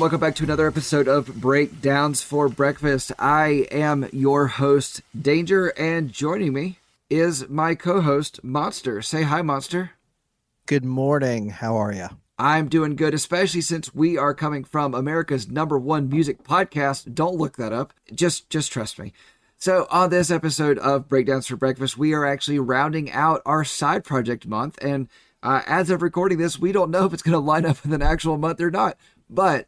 welcome back to another episode of Breakdowns for Breakfast. I am your host, Danger, and joining me is my co-host, Monster. Say hi, Monster. Good morning. How are you? I'm doing good, especially since we are coming from America's #1 music podcast. Don't look that up. Just trust me. So on this episode of Breakdowns for Breakfast, we are actually rounding out our side project month. And as of recording this, we don't know if it's going to line up with an actual month or not. But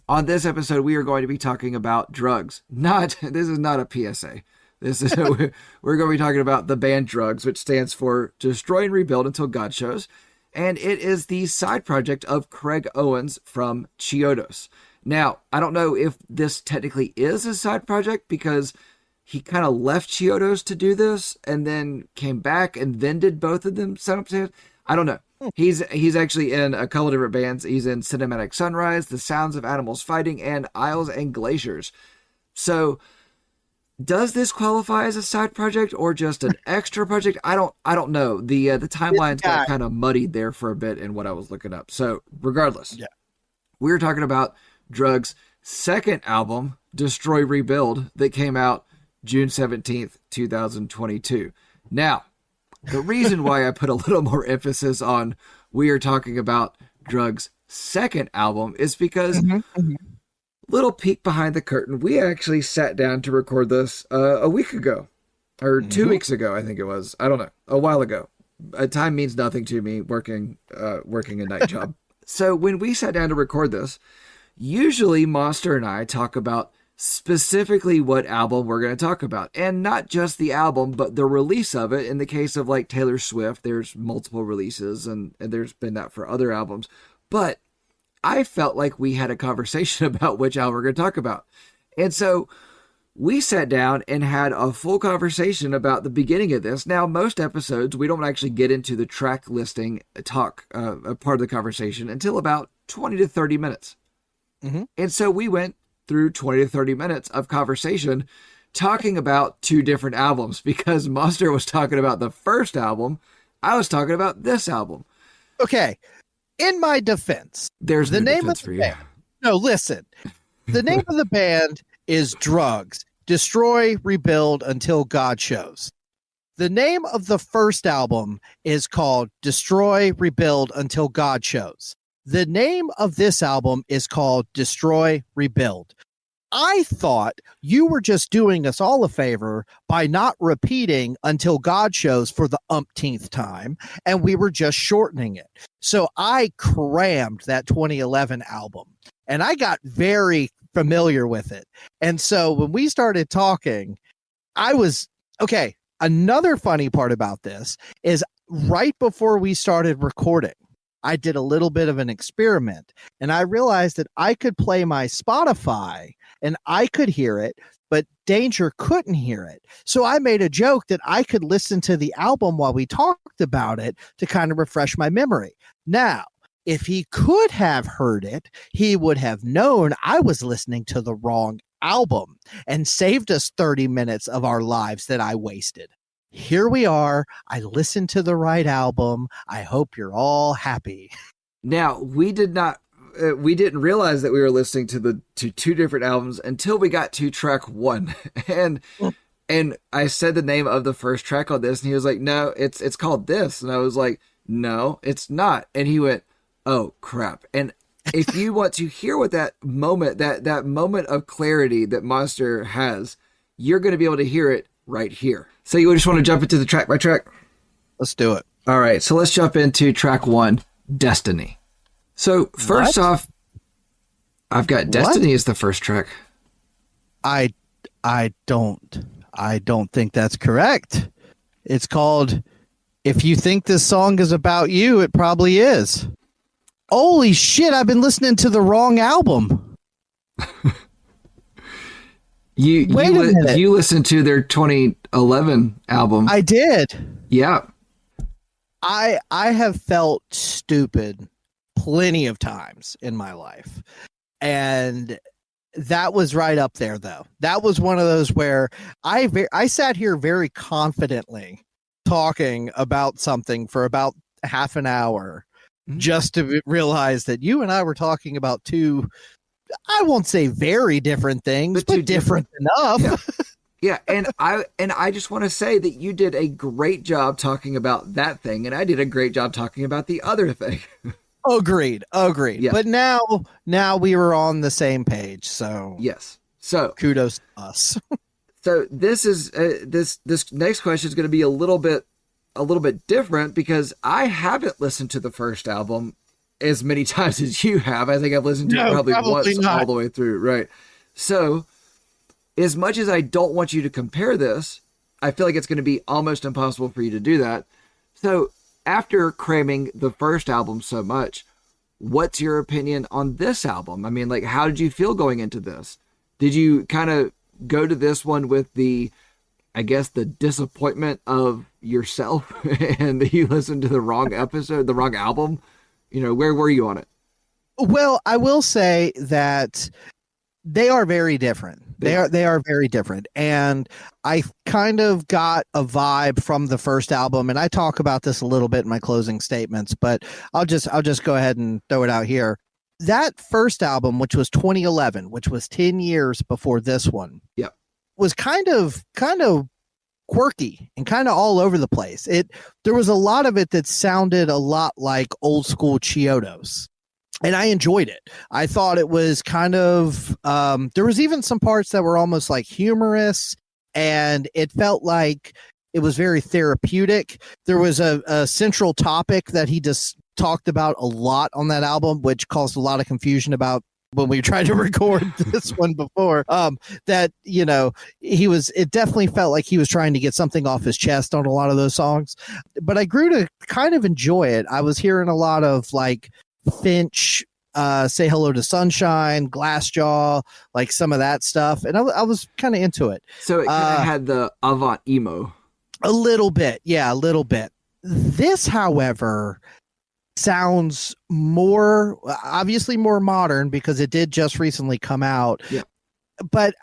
on this episode, we are going to be talking about drugs. This is not a PSA. This is we're going to be talking about the band D.R.U.G.S, which stands for Destroy and Rebuild Until God Shows. And it is the side project of Craig Owens from D.R.U.G.S. Now, I don't know if this technically is a side project because he kind of left D.R.U.G.S to do this and then came back and then did both of them simultaneously. I don't know. He's actually in a couple different bands. He's in Cinematic Sunrise, The Sounds of Animals Fighting, and Isles and Glaciers. So does this qualify as a side project or just an extra project? I don't know. The timelines got kind of muddied there for a bit in what I was looking up. So regardless, we're talking about D.R.U.G.'s second album, Destroy Rebuild, that came out June 17th, 2022. Now, the reason why I put a little more emphasis on we are talking about D.R.U.G.'s second album is because little peek behind the curtain, we actually sat down to record this a week ago, or 2 weeks ago, I think it was. I don't know, a while ago. Time means nothing to me working a night job. So when we sat down to record this, usually Monster and I talk about specifically what album we're going to talk about, and not just the album, but the release of it. In the case of like Taylor Swift, there's multiple releases, and there's been that for other albums. But I felt like we had a conversation about which album we're going to talk about. And so we sat down and had a full conversation about the beginning of this. Now, most episodes, we don't actually get into the track listing talk, a part of the conversation until about 20 to 30 minutes. And so we went through 20 to 30 minutes of conversation talking about two different albums, because Monster was talking about the first album. I was talking about this album. Okay. In my defense, there's the no name defense of for the you. band. No, listen. The name of the band is D.R.U.G.S. Destroy, Rebuild Until God Shows. The name of the first album is called Destroy, Rebuild Until God Shows. The name of this album is called Destroy, Rebuild. I thought you were just doing us all a favor by not repeating Until God Shows for the umpteenth time, and we were just shortening it. So I crammed that 2011 album, and I got very familiar with it. And so when we started talking, okay, another funny part about this is right before we started recording, I did a little bit of an experiment, and I realized that I could play my Spotify and I could hear it, but Danger couldn't hear it. So I made a joke that I could listen to the album while we talked about it to kind of refresh my memory. Now, if he could have heard it, he would have known I was listening to the wrong album and saved us 30 minutes of our lives that I wasted. Here we are. I listened to the right album. I hope you're all happy. Now, we didn't realize that we were listening to two different albums until we got to track one. And I said the name of the first track on this, and he was like, no, it's called this. And I was like, no, it's not. And he went, oh crap. And if you want to hear what that moment, that moment of clarity that Monster has, you're going to be able to hear it right here. So you just want to jump into the track by track? Let's do it. All right. So let's jump into track one, Destiny. So first off, I've got Destiny as the first track. I don't think that's correct. It's called If You Think This Song Is About You, It Probably Is. Holy shit, I've been listening to the wrong album. You listened to their 2011 album. I did. Yeah. I have felt stupid plenty of times in my life. And that was right up there, though. That was one of those where I sat here very confidently talking about something for about half an hour just to realize that you and I were talking about two I won't say very different things, but different enough. Yeah. Yeah, and I just want to say that you did a great job talking about that thing, and I did a great job talking about the other thing. Agreed. Yeah. But now we were on the same page, so yes. So kudos to us. So this is this next question is going to be a little bit different because I haven't listened to the first album as many times as you have. I think I've listened to it probably once all the way through, right? So as much as I don't want you to compare this, I feel like it's going to be almost impossible for you to do that. So after cramming the first album so much, what's your opinion on this album? I mean, like, how did you feel going into this? Did you kind of go to this one with the, I guess, the disappointment of yourself and that you listened to the wrong episode, the wrong album? You know, where were you on it? Well, I will say that they are very different. They are very different. And I kind of got a vibe from the first album, and I talk about this a little bit in my closing statements, but I'll just go ahead and throw it out here. That first album, which was 2011, which was 10 years before this one, was kind of quirky and kind of all over the place. There was a lot of it that sounded a lot like old school Chiodos. And I enjoyed it. I thought it was kind of, there was even some parts that were almost like humorous, and it felt like it was very therapeutic. There was a central topic that he just talked about a lot on that album, which caused a lot of confusion about when we tried to record this one before, that, you know, it definitely felt like he was trying to get something off his chest on a lot of those songs. But I grew to kind of enjoy it. I was hearing a lot of like Finch, Say Hello to Sunshine, Glassjaw, like some of that stuff, and I was kind of into it. So it kind of had the avant emo. A little bit, yeah, a little bit. This, however, sounds more, obviously more modern because it did just recently come out. Yeah. But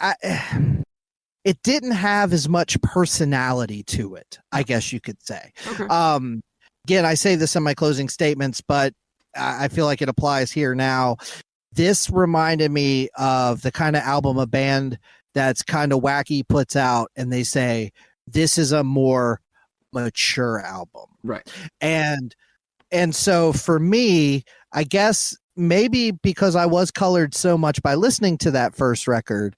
it didn't have as much personality to it, I guess you could say. Okay. Again, I say this in my closing statements, but I feel like it applies here now. This reminded me of the kind of album a band that's kind of wacky puts out, and they say, this is a more mature album. Right. And so for me, I guess maybe because I was colored so much by listening to that first record,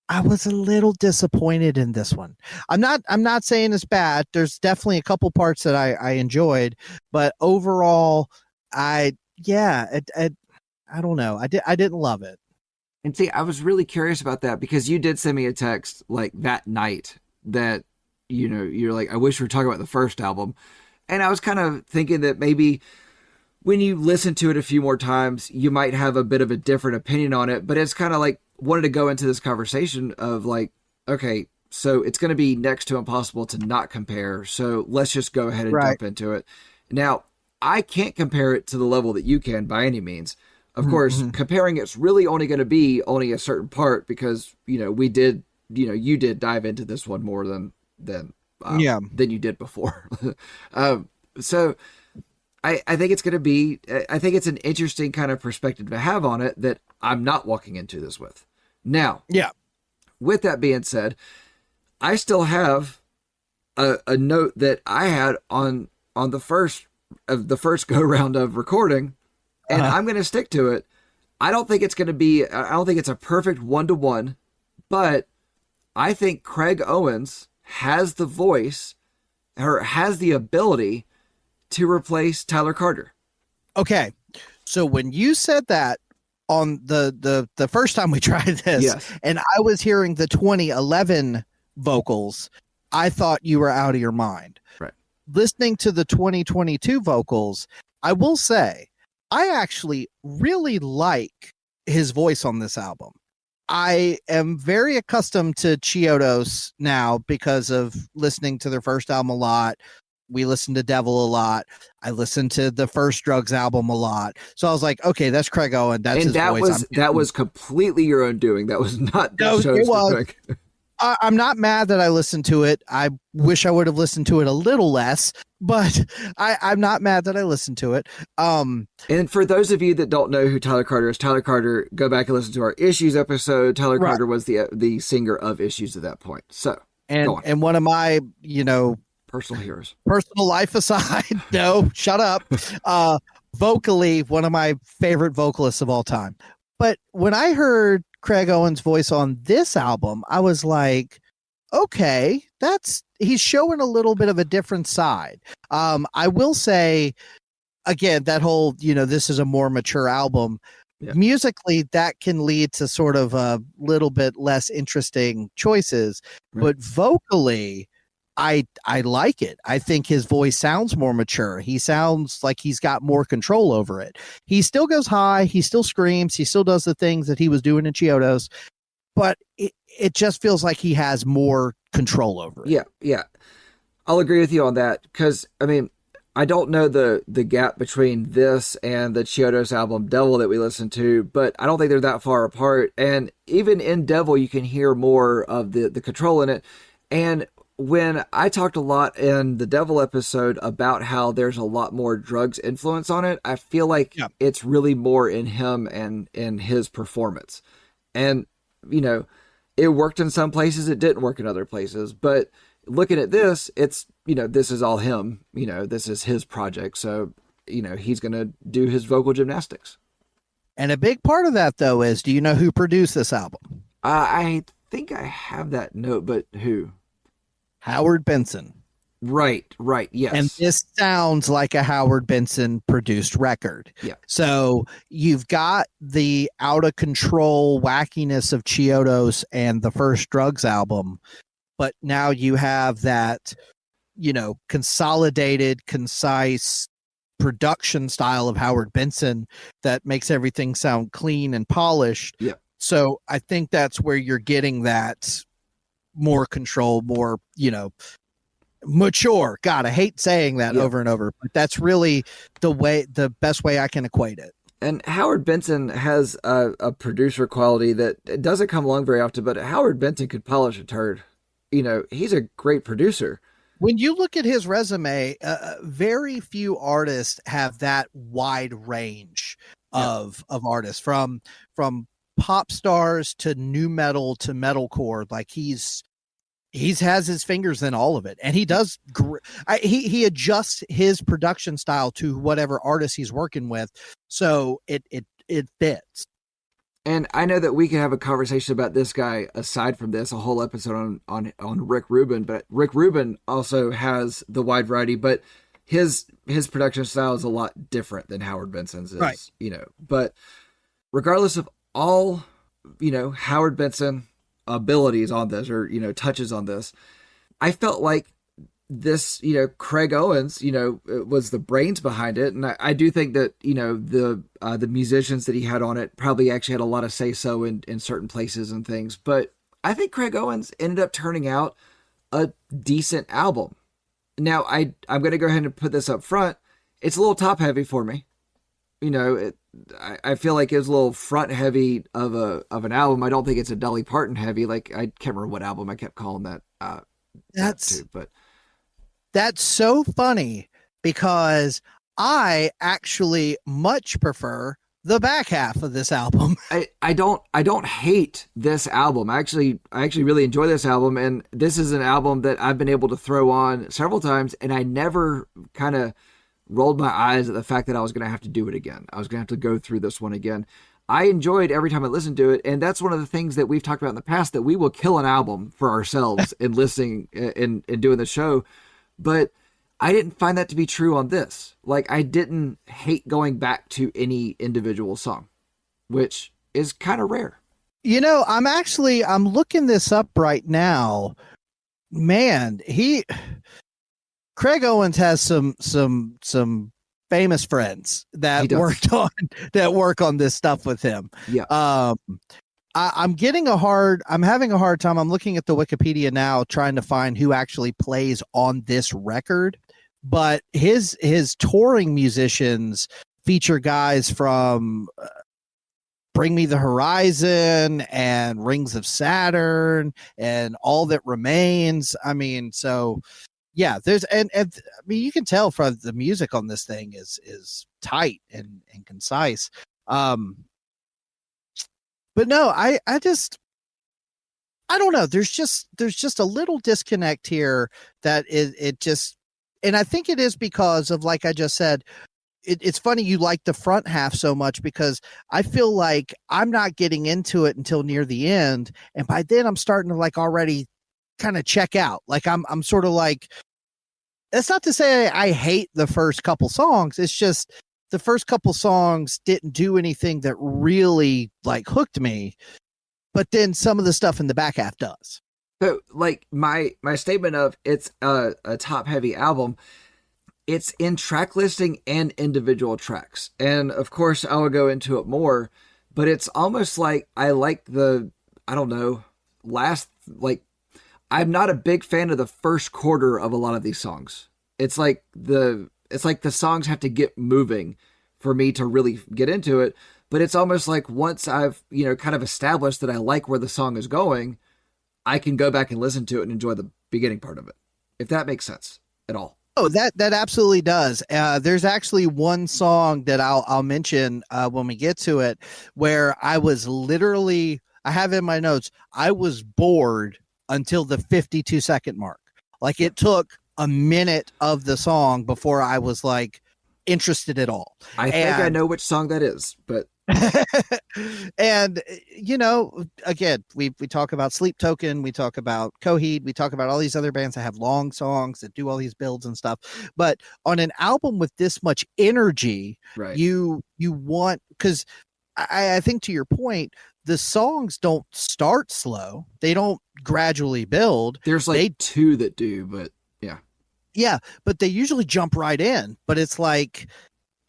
I was a little disappointed in this one. I'm not saying it's bad. There's definitely a couple parts that I enjoyed, but overall, I don't know. I didn't love it. And see, I was really curious about that because you did send me a text like that night that, you know, you're like, I wish we were talking about the first album. And I was kind of thinking that maybe when you listen to it a few more times, you might have a bit of a different opinion on it. But it's kind of like wanted to go into this conversation of like, okay, so it's going to be next to impossible to not compare. So let's just go ahead and jump into it. Now, I can't compare it to the level that you can by any means. Of course, comparing it's really only going to be only a certain part because, you know, you did dive into this one more than you did before. So I think it's going to be, I think it's an interesting kind of perspective to have on it that I'm not walking into this with. Now, with that being said, I still have a note that I had on the first go round of recording, and I'm going to stick to it. I don't think it's a perfect 1-to-1, but I think Craig Owens has the voice or has the ability to replace Tyler Carter. Okay. So when you said that on the first time we tried this, and I was hearing the 2011 vocals, I thought you were out of your mind. Right. Listening to the 2022 vocals, I will say I actually really like his voice on this album. I am very accustomed to Chiodos now because of listening to their first album a lot. We listened to Devil a lot. I listened to the first Drugs album a lot. So I was like, okay, that's Craig Owen. That's his voice. That was completely your own doing. That was not the show's for Craig. I'm not mad that I listened to it. I wish I would have listened to it a little less, but I'm not mad that I listened to it. And for those of you that don't know who Tyler Carter is, Tyler Carter, go back and listen to our Issues episode. Tyler Right. Carter was the singer of Issues at that point. So, go on. And one of my, Personal heroes. personal life aside, no, shut up. Vocally, one of my favorite vocalists of all time. But when I heard Craig Owens' voice on this album, I was like, okay, he's showing a little bit of a different side. I will say, again, that whole, this is a more mature album. Yeah. Musically, that can lead to sort of a little bit less interesting choices. Right. But vocally, I like it. I think his voice sounds more mature. He sounds like he's got more control over it. He still goes high. He still screams. He still does the things that he was doing in Chiodos. But it just feels like he has more control over it. Yeah. I'll agree with you on that. Because, I mean, I don't know the gap between this and the Chiodos album Devil that we listened to, but I don't think they're that far apart. And even in Devil, you can hear more of the control in it. And when I talked a lot in the Devil episode about how there's a lot more drugs influence on it, I feel like it's really more in him and in his performance. And, it worked in some places, it didn't work in other places. But looking at this, it's, this is all him. This is his project. So, he's going to do his vocal gymnastics. And a big part of that, though, is, do you know who produced this album? I think I have that note, but who? Howard Benson. Right, yes. And this sounds like a Howard Benson produced record. Yeah. So you've got the out of control wackiness of Chiodos and the first Drugs album, but now you have that, consolidated, concise production style of Howard Benson that makes everything sound clean and polished. Yeah. So I think that's where you're getting that more control, more, mature. God, I hate saying that over and over, but that's really the best way I can equate it. And Howard Benson has a producer quality that doesn't come along very often, but Howard Benson could polish a turd. He's a great producer. When you look at his resume, very few artists have that wide range of artists, from pop stars to new metal to metalcore. Like he has his fingers in all of it, and he does. He adjusts his production style to whatever artist he's working with, so it fits. And I know that we can have a conversation about this guy aside from this, a whole episode on Rick Rubin, but Rick Rubin also has the wide variety, but his production style is a lot different than Howard Benson's is, right. But regardless of all, Howard Benson abilities on this or, touches on this, I felt like this, Craig Owens, was the brains behind it. And I do think that, the musicians that he had on it probably actually had a lot of say so in certain places and things. But I think Craig Owens ended up turning out a decent album. Now, I'm going to go ahead and put this up front. It's a little top heavy for me. I feel like it was a little front heavy of an album. I don't think it's a Dolly Parton heavy. Like, I can't remember what album I kept calling that. That's so funny because I actually much prefer the back half of this album. I don't hate this album. I actually really enjoy this album, and this is an album that I've been able to throw on several times, and I never kind of rolled my eyes at the fact that I was going to have to do it again. I was going to have to go through this one again. I enjoyed every time I listened to it, and that's one of the things that we've talked about in the past, that we will kill an album for ourselves in listening and doing the show. But I didn't find that to be true on this. Like, I didn't hate going back to any individual song, which is kind of rare. I'm looking this up right now. Man, Craig Owens has some famous friends that work on this stuff with him. Yeah. I'm having a hard time. I'm looking at the Wikipedia now, trying to find who actually plays on this record, but his touring musicians feature guys from Bring Me the Horizon and Rings of Saturn and All That Remains. I mean, so yeah, there's and I mean, you can tell from the music on this thing is tight and concise. But no, I don't know. There's just a little disconnect here that it just, and I think it is because of, like I just said, it's funny you like the front half so much, because I feel like I'm not getting into it until near the end, and by then I'm starting to like already kind of check out. Like I'm sort of like, that's not to say I hate the first couple songs. It's just the first couple songs didn't do anything that really like hooked me, but then some of the stuff in the back half does. So, like my statement of it's a top heavy album, it's in track listing and individual tracks, and of course I will go into it more. But it's almost like I like I don't know, I'm not a big fan of the first quarter of a lot of these songs. It's like the songs have to get moving for me to really get into it. But it's almost like once I've, kind of established that I like where the song is going, I can go back and listen to it and enjoy the beginning part of it, if that makes sense at all. Oh, that absolutely does. There's actually one song that I'll mention when we get to it, where I was literally, I have in my notes, I was bored until the 52-second mark. Like it took a minute of the song before I was like interested at all. I think I know which song that is, but and again, we talk about Sleep Token, we talk about Coheed, we talk about all these other bands that have long songs that do all these builds and stuff. But on an album with this much energy, right, you want, because I think to your point, the songs don't start slow. They don't gradually build. There's like two that do, but yeah, but they usually jump right in. But it's like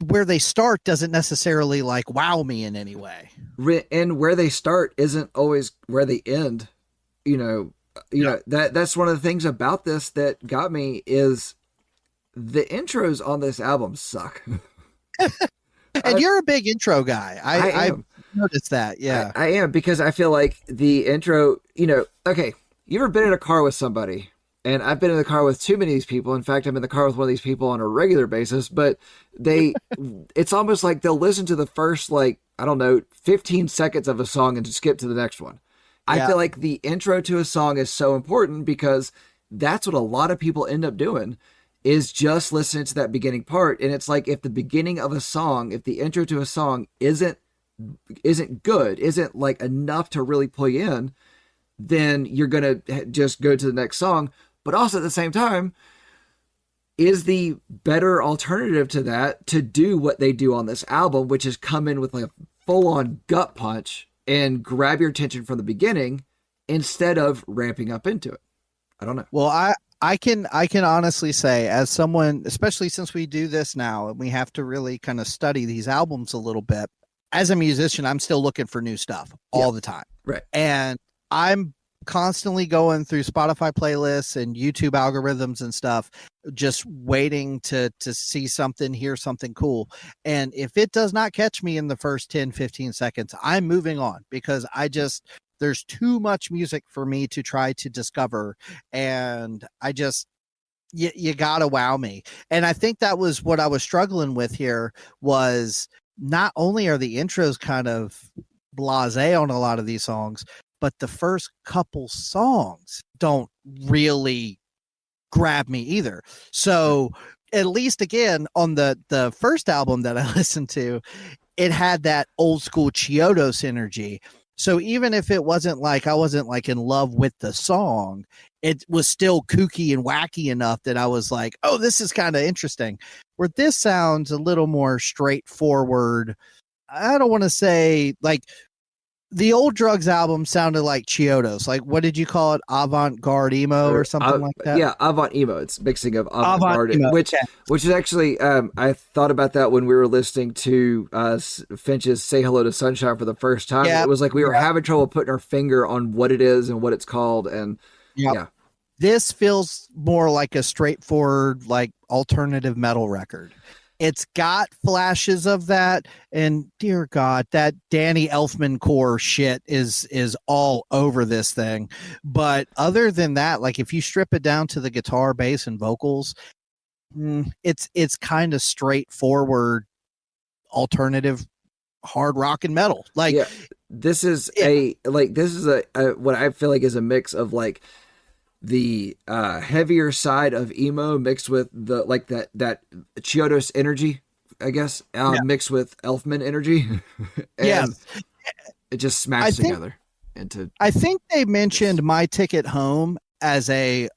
where they start doesn't necessarily like wow me in any way. And where they start isn't always where they end. That's one of the things about this that got me is the intros on this album suck. And you're a big intro guy. I noticed that. Yeah, I am, because I feel like the intro, okay, you ever been in a car with somebody? And I've been in the car with too many of these people. In fact, I'm in the car with one of these people on a regular basis, but it's almost like they'll listen to the first, 15 seconds of a song and just skip to the next one. Yeah. I feel like the intro to a song is so important, because that's what a lot of people end up doing, is just listening to that beginning part. And it's like, if the beginning of a song, if the intro to a song isn't good, isn't like enough to really pull you in, then you're going to just go to the next song. But also at the same time, is the better alternative to that to do what they do on this album, which is come in with like a full-on gut punch and grab your attention from the beginning instead of ramping up into it. I don't know. Well, I can honestly say, as someone, especially since we do this now and we have to really kind of study these albums a little bit, as a musician, I'm still looking for new stuff all the time. Right. And I'm constantly going through Spotify playlists and YouTube algorithms and stuff, just waiting to see something, hear something cool. And if it does not catch me in the first 10, 15 seconds, I'm moving on, because there's too much music for me to try to discover. And you gotta wow me. And I think that was what I was struggling with here, was not only are the intros kind of blasé on a lot of these songs, but the first couple songs don't really grab me either. So at least, again, on the first album that I listened to, it had that old school Chiodos energy. So even if it wasn't like, I wasn't like in love with the song, it was still kooky and wacky enough that I was like, oh, this is kind of interesting. Where this sounds a little more straightforward. I don't want to say, like, the old Drugs album sounded like Chiodos. Like, what did you call it? Avant-garde emo or something like that? Yeah, avant emo. It's mixing of avant-garde, which is actually, I thought about that when we were listening to Finch's Say Hello to Sunshine for the first time. Yeah. It was like we were having trouble putting our finger on what it is and what it's called. And yeah. This feels more like a straightforward, like, alternative metal record. It's got flashes of that, and dear God, that Danny Elfman core shit is all over this thing. But other than that, like if you strip it down to the guitar, bass, and vocals, it's kind of straightforward alternative hard rock and metal. Like, yeah, this is a what I feel like is a mix of like the heavier side of emo mixed with the like that Chiodos energy, I guess, mixed with Elfman energy. And it just smashed together into. I think they mentioned My Ticket Home as a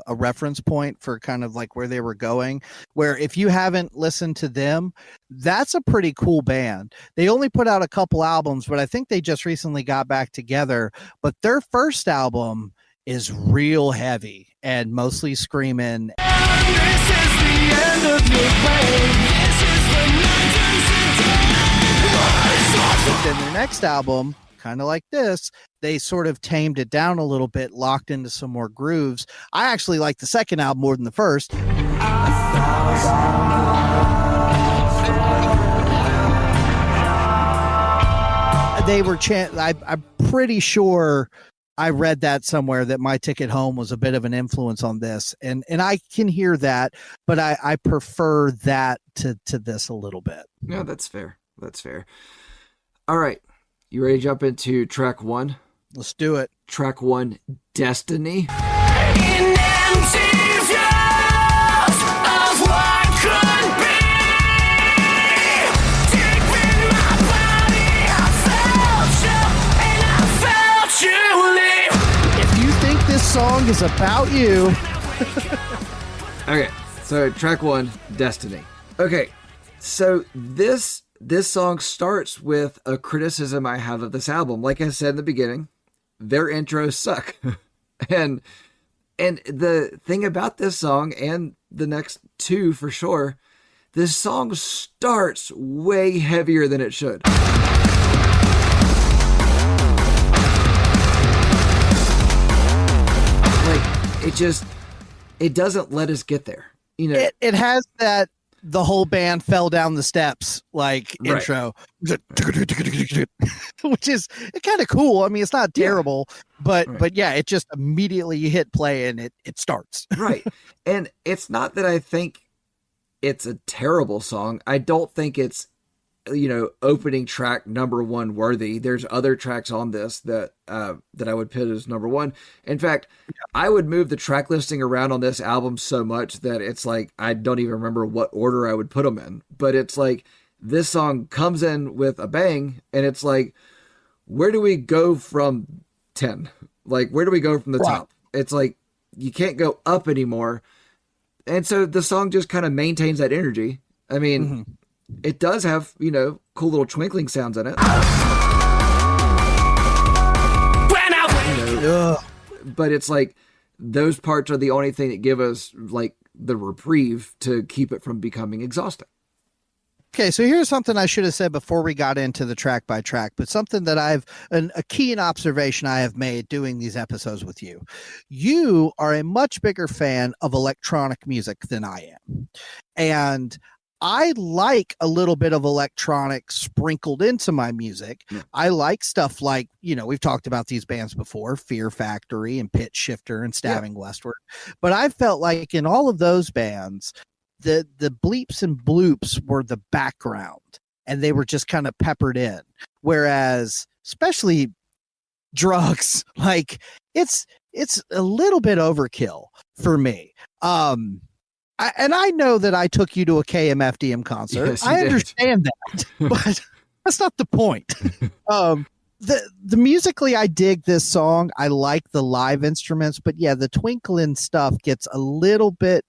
reference point for kind of like where they were going, where if you haven't listened to them, that's a pretty cool band. They only put out a couple albums, but I think they just recently got back together. But their first album is real heavy and mostly screaming. This is the end of your pain. This is the but then their next album, kind of like this, they sort of tamed it down a little bit, locked into some more grooves. I actually like the second album more than the first. They were I'm pretty sure I read that somewhere that My Ticket Home was a bit of an influence on this, and I can hear that, but I prefer that to this a little bit. Yeah, that's fair. That's fair. All right. You ready to jump into track 1? Let's do it. Track 1, Destiny. If you think this song is about you. Okay, so track 1, Destiny. Okay, so this song starts with a criticism I have of this album. Like I said in the beginning, their intros suck. and the thing about this song and the next 2 for sure, this song starts way heavier than it should. Like it doesn't let us get there. You know, it has that the whole band fell down the steps like intro, which is kind of cool. I mean, it's not terrible, but yeah, it just immediately you hit play and it starts. Right. And it's not that I think it's a terrible song. I don't think it's, opening track number 1 worthy. There's other tracks on this that I would put as number 1. In fact, I would move the track listing around on this album so much that it's like I don't even remember what order I would put them in. But it's like this song comes in with a bang, and it's like, where do we go from 10? Like, where do we go from the top? It's like you can't go up anymore. And so the song just kind of maintains that energy. I mean, it does have, cool little twinkling sounds in it. But it's like those parts are the only thing that give us like the reprieve to keep it from becoming exhausting. Okay, so here's something I should have said before we got into the track by track, but something that a keen observation I have made doing these episodes with you. You are a much bigger fan of electronic music than I am. And I like a little bit of electronic sprinkled into my music. Yeah. I like stuff like, we've talked about these bands before, Fear Factory and Pitch Shifter and Stabbing Westward. But I felt like in all of those bands, the bleeps and bloops were the background and they were just kind of peppered in. Whereas, especially D.R.U.G.S, like it's a little bit overkill for me. And I know that I took you to a KMFDM concert. Yes, I understand that, but that's not the point. The musically, I dig this song. I like the live instruments, but yeah, the twinkling stuff gets a little bit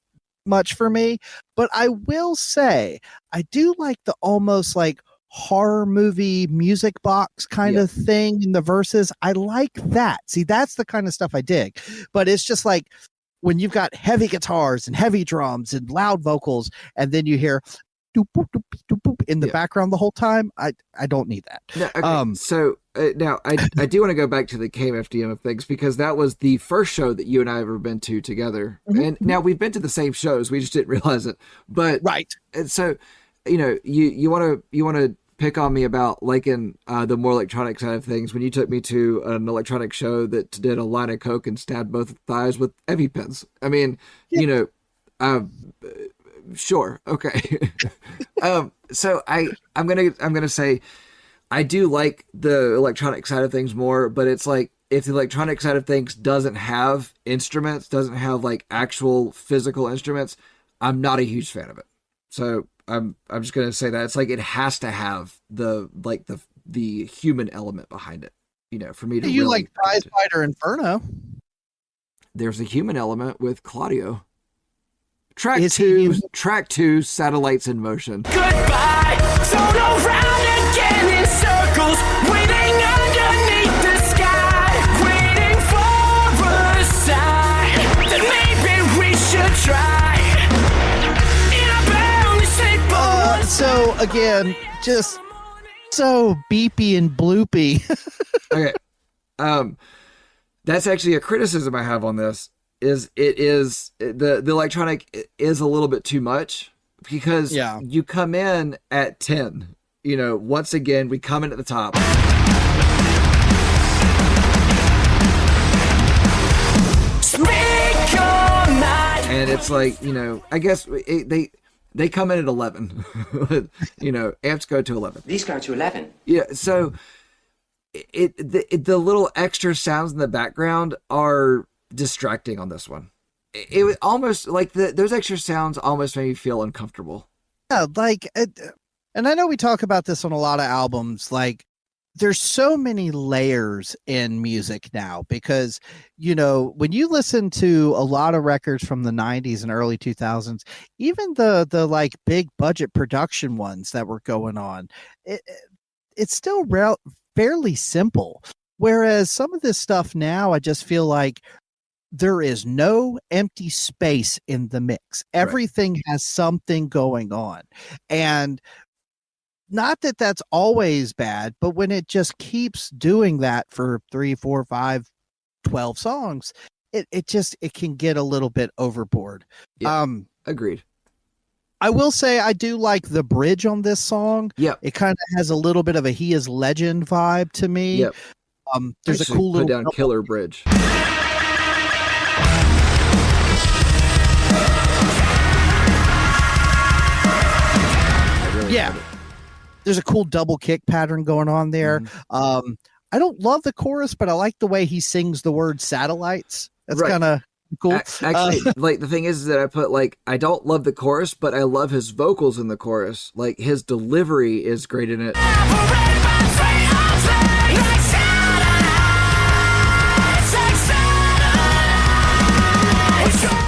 much for me. But I will say, I do like the almost like horror movie music box kind of thing in the verses. I like that. See, that's the kind of stuff I dig. But it's just like, when you've got heavy guitars and heavy drums and loud vocals, and then you hear doop, boop, doop, doop, boop in the background the whole time, I don't need that. No, okay. So now I do want to go back to the KMFDM of things, because that was the first show that you and I have ever been to together. And now we've been to the same shows. We just didn't realize it. But right. And so you want to pick on me about liking the more electronic side of things when you took me to an electronic show that did a line of coke and stabbed both thighs with EpiPens. I mean, sure, okay. So I'm gonna say I do like the electronic side of things more, but it's like if the electronic side of things doesn't have instruments, doesn't have like actual physical instruments, I'm not a huge fan of it. So I'm just gonna say that it's like it has to have the human element behind it, for me to. You really like Prize Fighter Inferno? There's a human element with Claudio. Track Is two, Satellites in Motion. Goodbye, thrown around again in circles, waiting underneath the sky, waiting for a sign that maybe we should try. So again, just so beepy and bloopy. Okay. That's actually a criticism I have on this. The electronic is a little bit too much because you come in at 10. Once again, we come in at the top. And it's like, I guess they come in at 11. Amps go to 11. These go to 11. Yeah, so the little extra sounds in the background are distracting on this one. It was almost like those extra sounds almost made me feel uncomfortable. Yeah, and I know we talk about this on a lot of albums, like there's so many layers in music now because, when you listen to a lot of records from the 90s and early 2000s, even the like big budget production ones that were going on, it's still fairly simple. Whereas some of this stuff now, I just feel like there is no empty space in the mix. Everything has something going on. And not that that's always bad, but when it just keeps doing that for 3, 4, 5, 12 songs, it can get a little bit overboard. Yeah, agreed. I will say I do like the bridge on this song. Yeah. It kind of has a little bit of a He Is Legend vibe to me. Yep. There's actually a cool put little down killer bridge. Yeah. There's a cool double kick pattern going on there. Mm-hmm. I don't love the chorus, but I like the way he sings the word satellites. That's kind of cool. Actually, like the thing is that I put I don't love the chorus, but I love his vocals in the chorus. Like his delivery is great in it.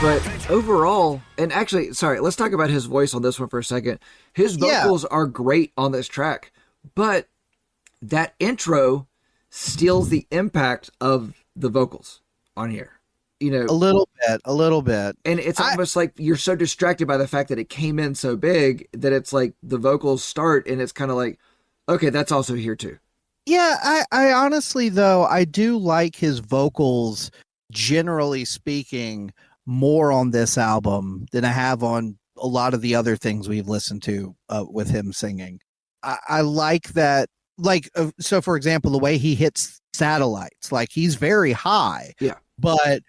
But overall, and actually, sorry, let's talk about his voice on this one for a second. His vocals are great on this track, but that intro steals the impact of the vocals on here. A little bit. And it's almost like you're so distracted by the fact that it came in so big that it's like the vocals start and it's kind of like, okay, that's also here too. Yeah, I honestly, though, I do like his vocals, generally speaking, more on this album than I have on a lot of the other things we've listened to with him singing. I like that. So for example, the way he hits satellites, like he's very high, but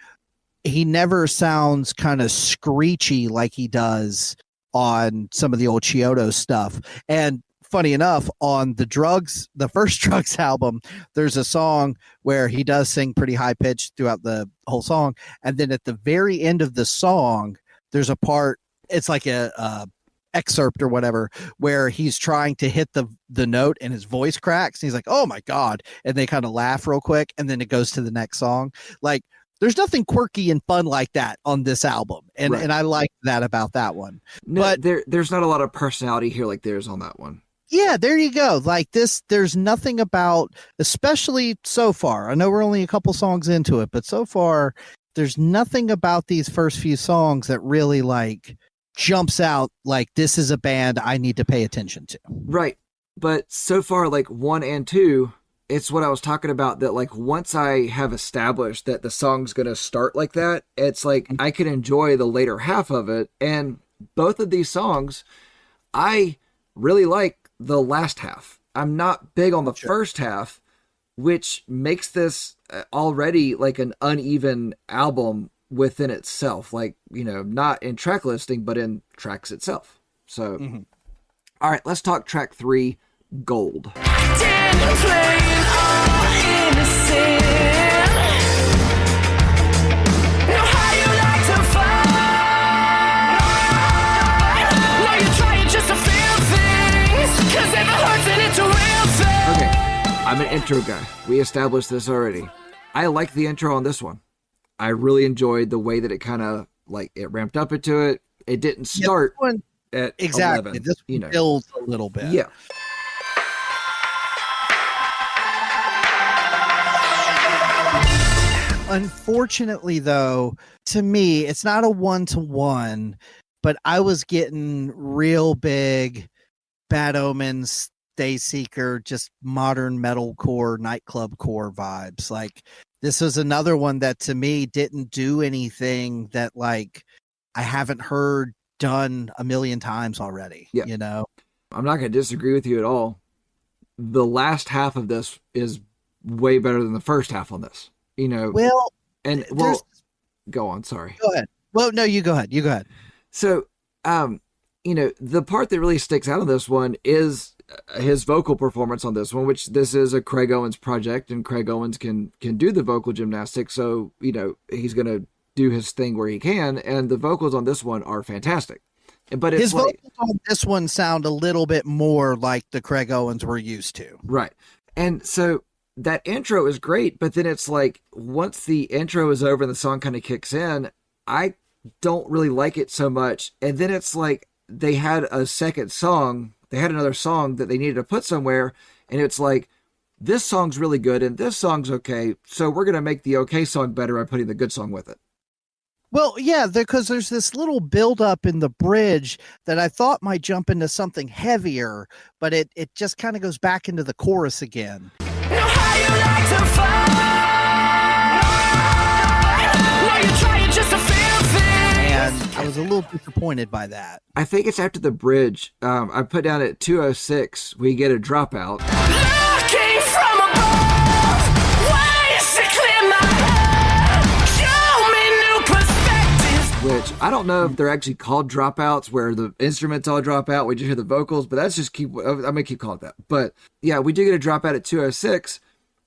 he never sounds kind of screechy like he does on some of the old Chiodo stuff. And funny enough, on the first D.R.U.G.S album, there's a song where he does sing pretty high pitched throughout the whole song. And then at the very end of the song, there's a part, it's like a excerpt or whatever, where he's trying to hit the note and his voice cracks. And he's like, oh my God. And they kind of laugh real quick. And then it goes to the next song. Like there's nothing quirky and fun like that on this album. And I like that about that one. No, but there's not a lot of personality here like there's on that one. Yeah, there you go. Like this, there's nothing about, especially so far. I know we're only a couple songs into it, but so far, there's nothing about these first few songs that really like jumps out like this is a band I need to pay attention to. Right. But so far, like 1 and 2, it's what I was talking about, that like once I have established that the song's going to start like that, it's like I can enjoy the later half of it. And both of these songs, I really like the last half. I'm not big on the first half, which makes this already like an uneven album within itself. Like, not in track listing, but in tracks itself. So, all right, let's talk track 3, Gold. Didn't play it all innocent. Know how you like to fight. Now you're trying just to feel things. 'Cause if it hurts, then it's a real thing. Okay, I'm an intro guy. We established this already. I like the intro on this one. I really enjoyed the way that it kind of like it ramped up into it. It didn't start at exactly. 11, This one builds a little bit. Yeah. Unfortunately, though, to me, it's not a 1-to-1, but I was getting real big Bad Omens, Dayseeker, just modern metalcore, nightclub core vibes. Like, this was another one that to me didn't do anything that like I haven't heard done a million times already. Yeah. I'm not going to disagree with you at all. The last half of this is way better than the first half on this. Go on. Sorry. Go ahead. Well, no, you go ahead. So, the part that really sticks out of this one is his vocal performance on this one, which this is a Craig Owens project, and Craig Owens can do the vocal gymnastics. So, he's going to do his thing where he can, and the vocals on this one are fantastic. But his vocals on this one sound a little bit more like the Craig Owens we're used to. Right. And so that intro is great, but then it's like once the intro is over and the song kind of kicks in, I don't really like it so much. And then it's like they had a second song, they had another song that they needed to put somewhere, and it's like, this song's really good and this song's okay, so we're going to make the okay song better by putting the good song with it. Well, yeah, because there's this little buildup in the bridge that I thought might jump into something heavier, but it just kind of goes back into the chorus again. Know how you like to fight. Now you're trying just to feel things. And I was a little disappointed by that. I think it's after the bridge. I put down at 2:06, we get a dropout. Looking from above, ways to clear my head. Show me new perspectives. Which I don't know if they're actually called dropouts where the instruments all drop out, we just hear the vocals, but that's just I'm going to keep calling it that. But yeah, we do get a dropout at 2:06,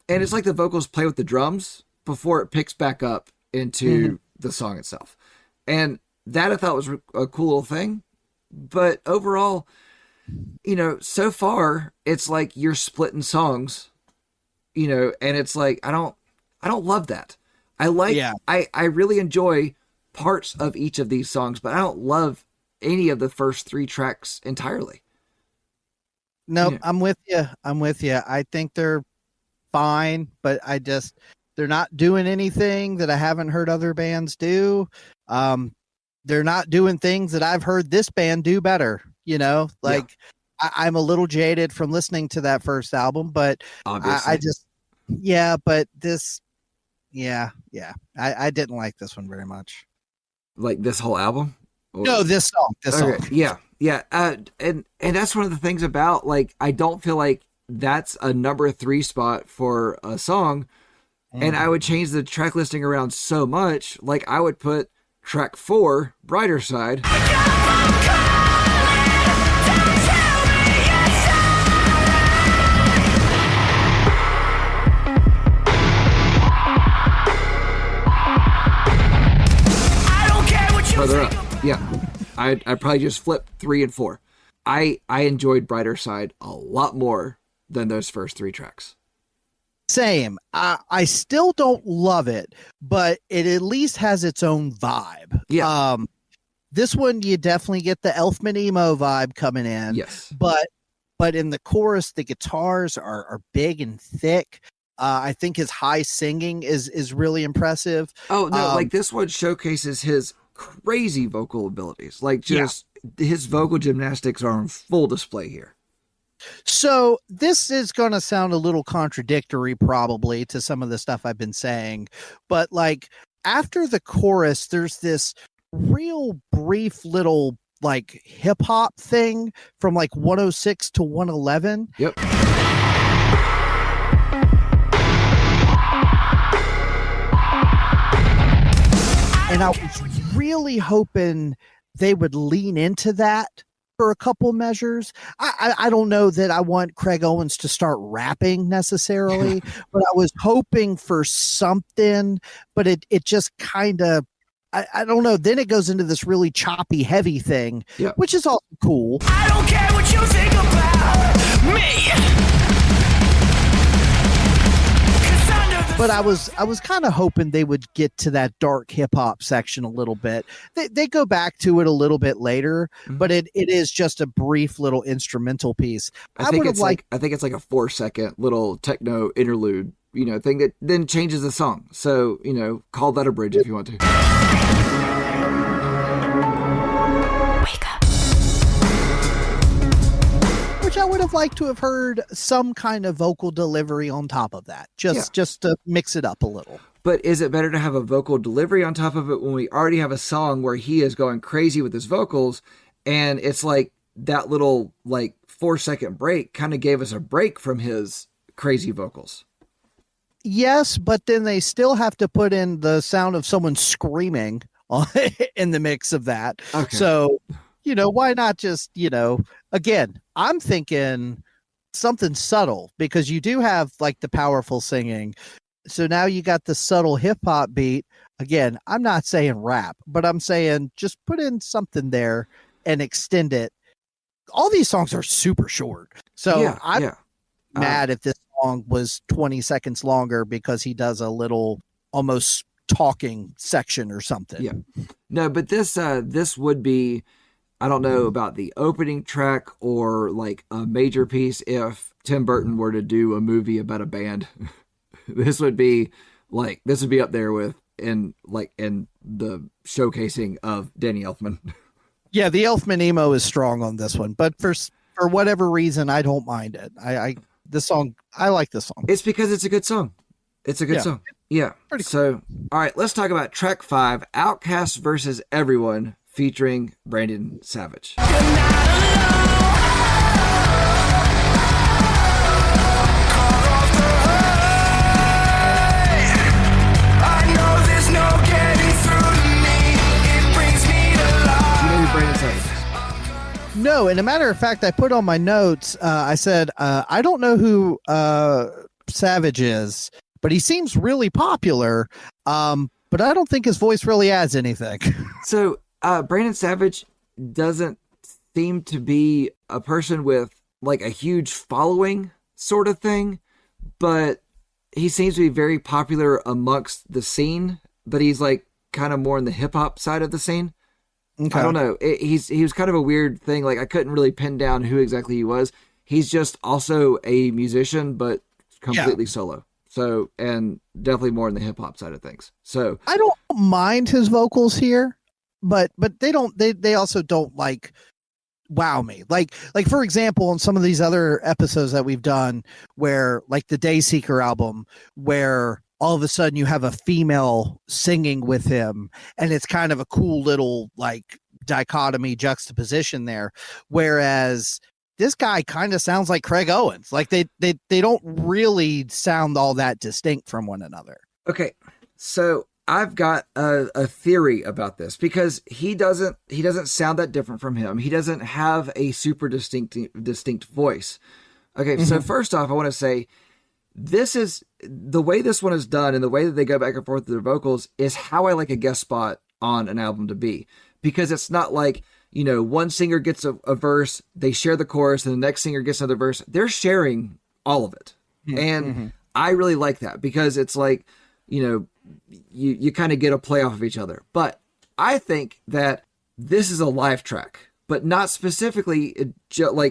and it's like the vocals play with the drums before it picks back up into the song itself. And that I thought was a cool little thing. But overall, so far it's like you're splitting songs, and it's like, I don't love that. I really enjoy parts of each of these songs, but I don't love any of the first 3 tracks entirely. No, yeah. I'm with you. I think they're fine, but they're not doing anything that I haven't heard other bands do. They're not doing things that I've heard this band do better, I'm a little jaded from listening to that first album, but I didn't like this one very much. Like this whole album? No, this song. Yeah. And that's one of the things about, like, I don't feel like that's a number 3 spot for a song. And I would change the track listing around so much. Like, I would put track 4, Brighter Side. Further up. Yeah. I'd probably just flip 3 and 4. I enjoyed Brighter Side a lot more than those first 3 tracks. Same. I still don't love it, but it at least has its own vibe. Yeah. This one, you definitely get the Elfman emo vibe coming in. Yes. But in the chorus, the guitars are big and thick. I think his high singing is really impressive. Oh, no, like this one showcases his crazy vocal abilities. Like his vocal gymnastics are on full display here. So this is going to sound a little contradictory probably to some of the stuff I've been saying, but like after the chorus, there's this real brief little like hip hop thing from like 106 to 111. Yep. And I was really hoping they would lean into that for a couple measures. I don't know that I want Craig Owens to start rapping necessarily, but I was hoping for something, but it just kind of, I don't know. Then it goes into this really choppy, heavy thing, which is also cool. I don't care what you think about me. But I was kind of hoping they would get to that dark hip hop section a little bit. They go back to it a little bit later, but it is just a brief little instrumental piece. I think it's like a 4-second little techno interlude, thing that then changes the song. So, call that a bridge if you want to. Which I would have liked to have heard some kind of vocal delivery on top of that, just to mix it up a little. But is it better to have a vocal delivery on top of it when we already have a song where he is going crazy with his vocals, and it's like that little 4-second break kind of gave us a break from his crazy vocals? Yes, but then they still have to put in the sound of someone screaming in the mix of that. Okay. So, why not just, again, I'm thinking something subtle, because you do have like the powerful singing. So now you got the subtle hip hop beat. Again, I'm not saying rap, but I'm saying just put in something there and extend it. All these songs are super short. So I'm mad if this song was 20 seconds longer because he does a little almost talking section or something. Yeah. No, but this would be, I don't know about the opening track or like a major piece if Tim Burton were to do a movie about a band. This would be up there with in the showcasing of Danny Elfman. Yeah, the Elfman emo is strong on this one, but for whatever reason, I don't mind it. I like this song. It's because it's a good song. It's a good song. Yeah. Pretty cool. All right, let's talk about track 5, Outkast versus Everyone, featuring Brandon Savage. No, and a matter of fact, I put on my notes, I said, I don't know who Savage is, but he seems really popular, but I don't think his voice really adds anything. So Brandon Savage doesn't seem to be a person with like a huge following sort of thing, but he seems to be very popular amongst the scene, but he's like kind of more in the hip hop side of the scene. Okay. I don't know. He was kind of a weird thing. Like I couldn't really pin down who exactly he was. He's just also a musician, but completely solo. So, and definitely more in the hip hop side of things. So I don't mind his vocals here, but they also don't like wow me. Like for example, in some of these other episodes that we've done where like the Dayseeker album, where all of a sudden you have a female singing with him, and it's kind of a cool little like dichotomy juxtaposition there. Whereas this guy kind of sounds like Craig Owens. Like they don't really sound all that distinct from one another. Okay. So I've got a theory about this because he doesn't sound that different from him. He doesn't have a super distinct voice. Okay. So first off, I want to say, this is the way this one is done, and the way that they go back and forth with their vocals is how I like a guest spot on an album to be, because it's not like, one singer gets a verse, they share the chorus, and the next singer gets another verse. They're sharing all of it. And I really like that because it's like, you kind of get a play off of each other. But I think that this is a live track, but not specifically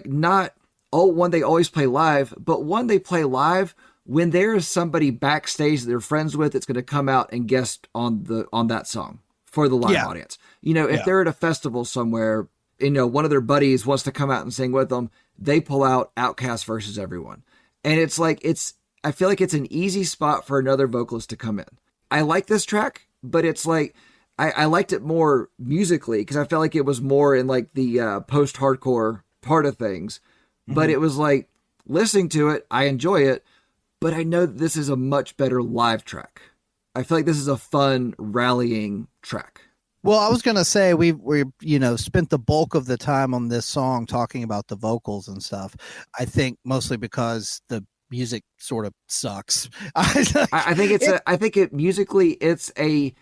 not one they always play live, but one they play live when there is somebody backstage that they're friends with that's going to come out and guest on that song for the live audience. If they're at a festival somewhere, one of their buddies wants to come out and sing with them, they pull out Outkast versus Everyone. And it's like, I feel like it's an easy spot for another vocalist to come in. I like this track, but it's like, I liked it more musically because I felt like it was more in like the post-hardcore part of things. But it was like listening to it, I enjoy it, but I know that this is a much better live track. I feel like this is a fun rallying track. Well, I was going to say we spent the bulk of the time on this song talking about the vocals and stuff. I think mostly because the music sort of sucks. I think it musically it's a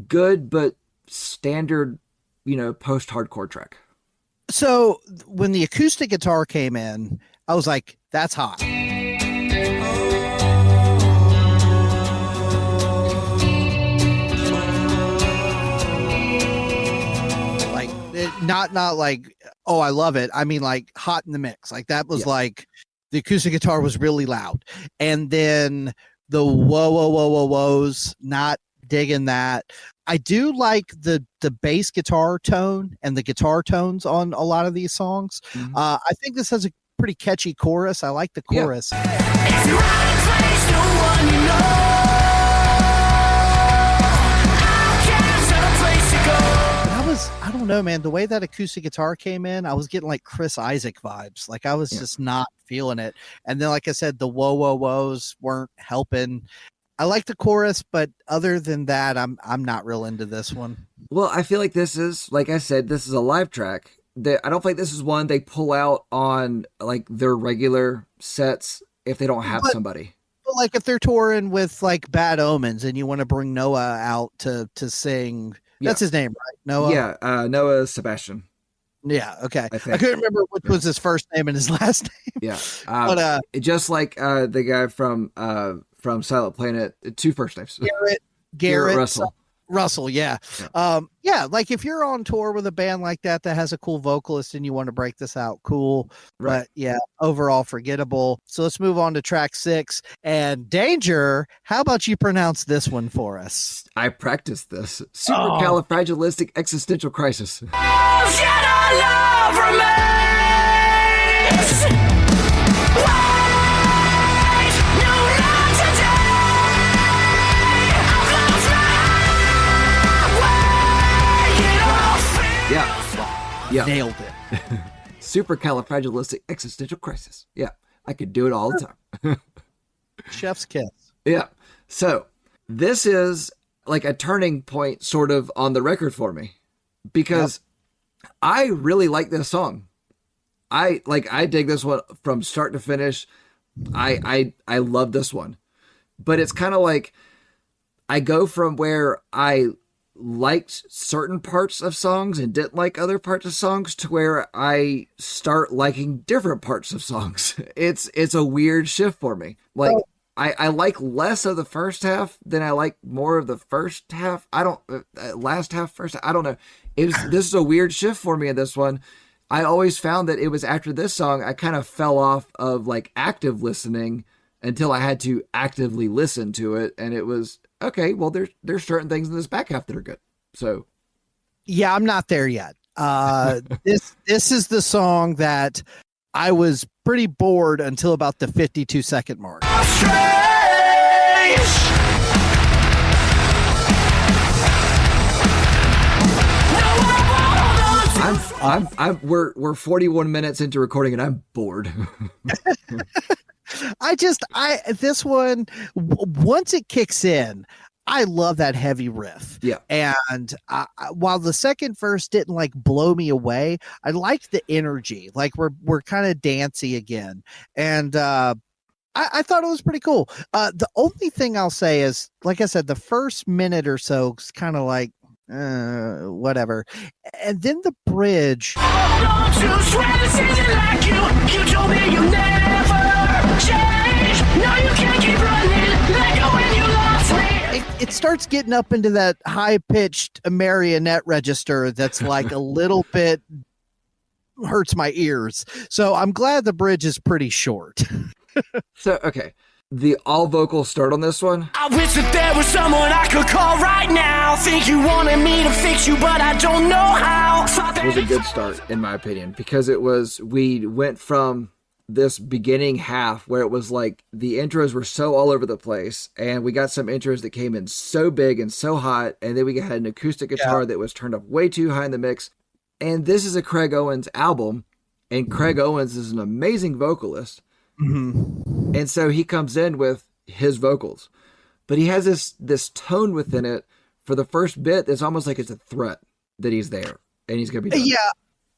good but standard, post-hardcore track. So when the acoustic guitar came in, I was like, that's hot. Like not like, oh, I love it. I mean, like hot in the mix. Like that was like the acoustic guitar was really loud. And then the whoas, not digging that. I do like the bass guitar tone and the guitar tones on a lot of these songs. I think this has a pretty catchy chorus. I like the chorus. If you're out of place, no one you know. Outcasts are a place to go. I don't know, man. The way that acoustic guitar came in, I was getting like Chris Isaac vibes. Like I was just not feeling it. And then, like I said, the whoas weren't helping. I like the chorus, but other than that, I'm not real into this one. Well, I feel like this is, like I said, this is a live track. I don't think this is one they pull out on like their regular sets if they don't have somebody. But like if they're touring with like Bad Omens and you want to bring Noah out to sing, that's his name, right? Noah? Yeah, Noah Sebastian. Yeah, okay. I couldn't remember which was his first name and his last name. Yeah. But just like the guy from Silent Planet, 2 first names. Garrett Russell. Russell, yeah. Like if you're on tour with a band like that has a cool vocalist and you want to break this out, cool. Right. But yeah, overall forgettable. So let's move on to track 6. And Danger, how about you pronounce this one for us? I practiced this. Supercalifragilisticexistentialcrisis. Oh, yet our love remains. Wait, no, not today. I've lost my way. It all feels Yeah. Nailed it. Supercalifragilisticexistentialcrisis. Yeah. I could do it all the time. Chef's kiss. Yeah. So this is like a turning point sort of on the record for me because I really like this song. I dig this one from start to finish. I love this one, but it's kind of like I go from where I liked certain parts of songs and didn't like other parts of songs to where I start liking different parts of songs. It's a weird shift for me. Like I like less of the first half than I like more of the first half. I don't last half, first half, I don't know. This is a weird shift for me in this one. I always found that it was after this song, I kind of fell off of like active listening until I had to actively listen to it. And it was, okay, well, there's certain things in this back half that are good. So. Yeah, I'm not there yet. This is the song that I was pretty bored until about the 52-second mark. We're 41 minutes into recording and I'm bored. This one, once it kicks in, I love that heavy riff. Yeah. And while the second verse didn't like blow me away, I liked the energy. Like we're kind of dancey again. And I thought it was pretty cool. The only thing I'll say is, like I said, the first minute or so is kind of like, whatever. And then the bridge. It starts getting up into that high-pitched marionette register that's like a little bit hurts my ears. So I'm glad the bridge is pretty short. So, okay. The all vocals start on this one. I wish that there was someone I could call right now. Think you wanted me to fix you, but I don't know how. It was a good start, in my opinion, because we went from this beginning half where it was like the intros were so all over the place, and we got some intros that came in so big and so hot, and then we had an acoustic guitar that was turned up way too high in the mix. And this is a Craig Owens album, and Craig Owens is an amazing vocalist. Mm-hmm. And so he comes in with his vocals, but he has this tone within it for the first bit that's almost like it's a threat that he's there and he's going to be done. Yeah.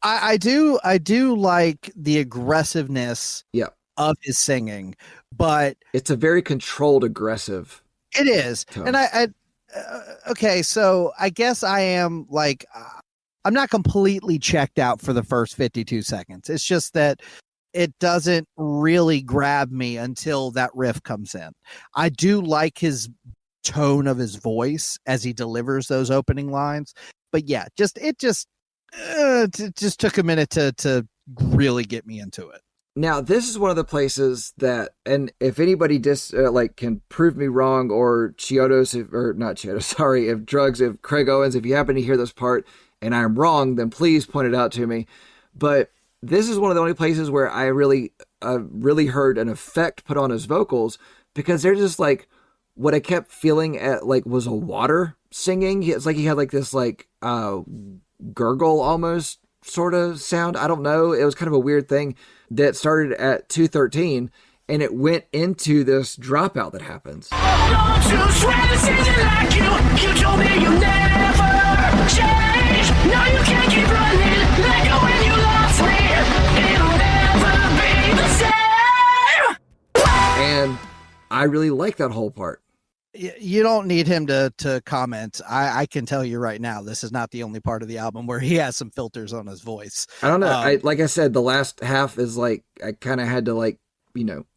I do like the aggressiveness of his singing, but it's a very controlled, aggressive. It is. Tone. And okay, so I guess I am like, I'm not completely checked out for the first 52 seconds. It's just that it doesn't really grab me until that riff comes in. I do like his tone of his voice as he delivers those opening lines, but yeah, it just took a minute to really get me into it. Now, this is one of the places that, and if anybody can prove me wrong, or if Drugs, if Craig Owens, if you happen to hear this part and I'm wrong, then please point it out to me. But this is one of the only places where I really heard an effect put on his vocals, because they're just like, what I kept feeling at like was a water singing. It's like he had like this like gurgle almost sort of sound. I don't know. It was kind of a weird thing that started at 2:13 and it went into this dropout that happens. You told me you never change. No, you can't keep running. Let go when you lost me. It'll never be the same. And I really like that whole part. You don't need him to comment. I can tell you right now, this is not the only part of the album where he has some filters on his voice. I don't know. Like I said, the last half is like, I kind of had to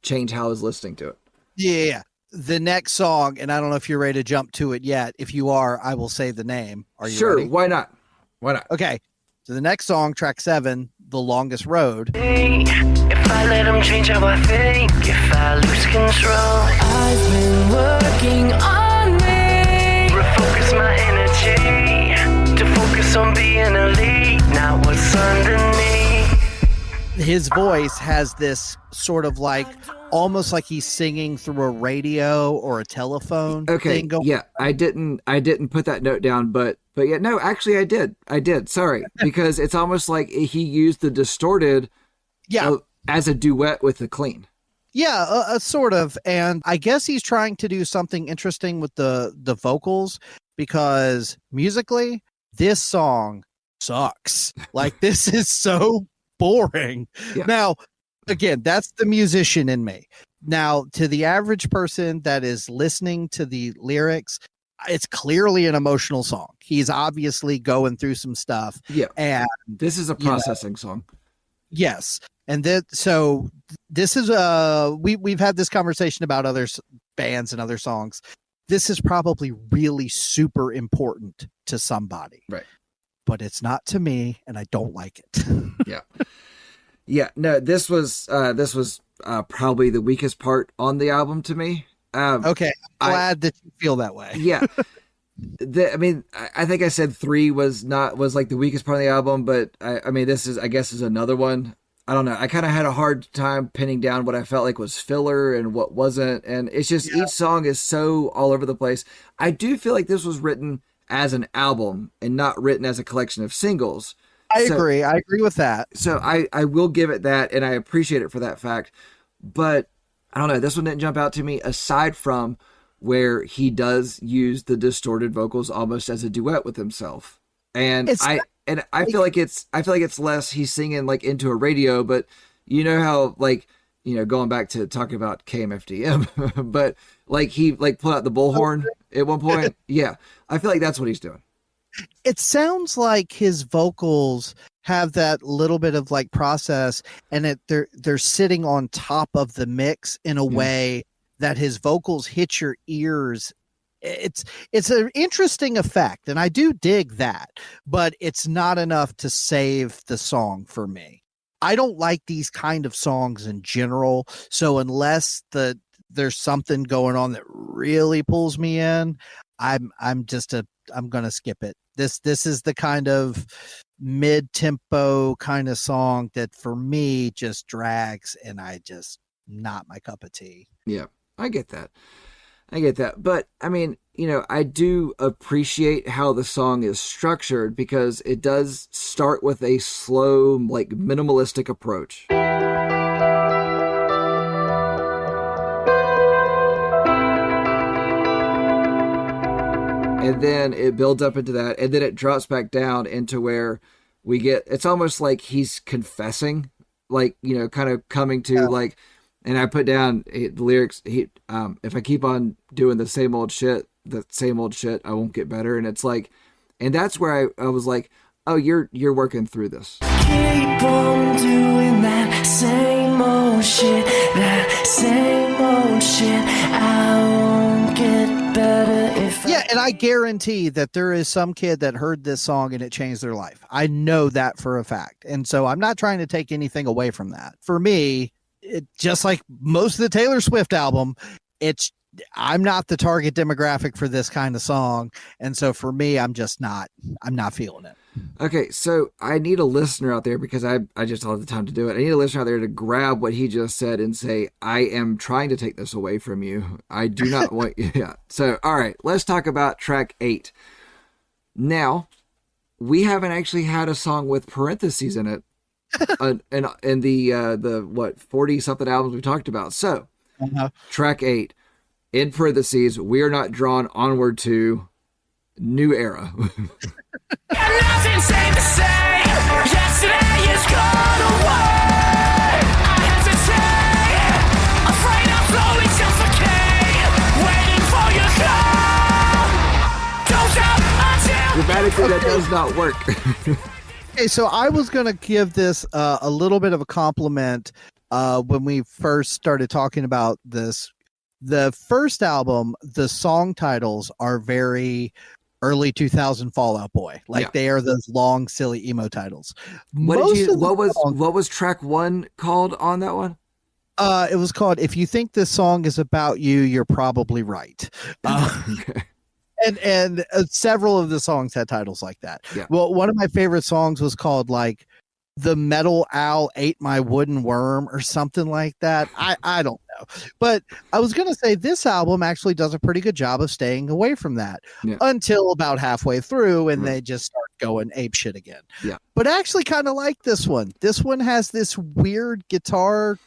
change how I was listening to it. Yeah. The next song, and I don't know if you're ready to jump to it yet. If you are, I will say the name. Are you sure? Ready? Why not? Okay. So the next song, track 7, The Longest Road. Hey, if I let him change how I think, if I lose control, I've been working on me. Refocus my energy to focus on being elite, not what's underneath. His voice has this sort of like, almost like he's singing through a radio or a telephone. Okay. Thing Yeah. I didn't put that note down, but yeah, no, actually I did. Sorry. Because it's almost like he used the distorted as a duet with the clean. Yeah, sort of. And I guess he's trying to do something interesting with the vocals, because musically, this song sucks. Like, this is so boring. Yeah. Now, again, that's the musician in me. Now, to the average person that is listening to the lyrics, it's clearly an emotional song. He's obviously going through some stuff. Yeah. And this is a processing song. Yes. And so this is we've had this conversation about other bands and other songs. This is probably really super important to somebody. Right. But it's not to me, and I don't like it. Yeah. Yeah, no, this was probably the weakest part on the album to me. Okay, I'm glad that you feel that way. Yeah. I think I said 3 was like the weakest part of the album, but I mean, this is another one. I don't know. I kind of had a hard time pinning down what I felt like was filler and what wasn't. And it's just, each song is so all over the place. I do feel like this was written as an album and not written as a collection of singles. I agree with that. So I will give it that, and I appreciate it for that fact. But I don't know, this one didn't jump out to me, aside from where he does use the distorted vocals almost as a duet with himself. And I feel like it's less he's singing like into a radio, but you know how, like, you know, going back to talking about KMFDM, but like he like pulled out the bullhorn at one point. Yeah. I feel like that's what he's doing. It sounds like his vocals have that little bit of like process, and they're sitting on top of the mix in a way that his vocals hit your ears. It's an interesting effect, and I do dig that, but it's not enough to save the song for me. I don't like these kind of songs in general, so unless there's something going on that really pulls me in, I'm going to skip it. This is the kind of mid-tempo kind of song that for me just drags, and I just not my cup of tea. Yeah, I get that. But I mean, I do appreciate how the song is structured because it does start with a slow, like minimalistic approach. And then it builds up into that, and then it drops back down into where we get, it's almost like he's confessing, like, kind of coming to like, and I put down the lyrics, if I keep on doing the same old shit, I won't get better. And it's like, and that's where I was like, oh, you're working through this. Keep on doing that same old shit, I won't get better if Yeah, and I guarantee that there is some kid that heard this song and it changed their life. I know that for a fact. And so I'm not trying to take anything away from that. For me, it just like most of the Taylor Swift album, I'm not the target demographic for this kind of song. And so for me, I'm not feeling it. Okay, so I need a listener out there, because I just don't have the time to do it. I need a listener out there to grab what he just said and say, I am trying to take this away from you. I do not want you. Yeah. So, all right, let's talk about track 8. Now, we haven't actually had a song with parentheses in it in the 40 something albums we talked about. So, track 8, in parentheses, we are not drawn onward to new era. Got nothing safe to say. Yesterday is gone away. I hesitate, afraid I'll slowly suffocate, waiting for your call. Don't stop until Grammatically, that does not work. Okay, so I was going to give this a little bit of a compliment when we first started talking about this. The first album, the song titles are very early 2000 Fall Out Boy. Like they are those long, silly emo titles. What was track 1 called on that one? It was called If You Think This Song Is About You, You're Probably Right. Okay. And several of the songs had titles like that. Yeah. Well, one of my favorite songs was called like The Metal Owl Ate My Wooden Worm or something like that. I don't know. But I was going to say this album actually does a pretty good job of staying away from that until about halfway through, and they just start going ape shit again. Yeah. But I actually kind of like this one. This one has this weird guitar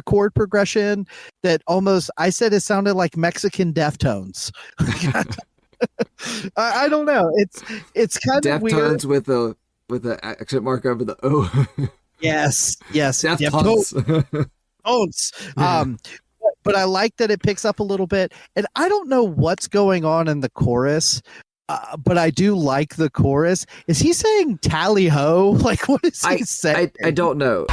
chord progression that almost, I said it sounded like Mexican Deftones. I don't know. It's kind of weird. Deftones with the accent mark over the O. Yes. Deftones. But I like that it picks up a little bit, and I don't know what's going on in the chorus, but I do like the chorus. Is he saying tally ho? Like, what is he saying? I don't know.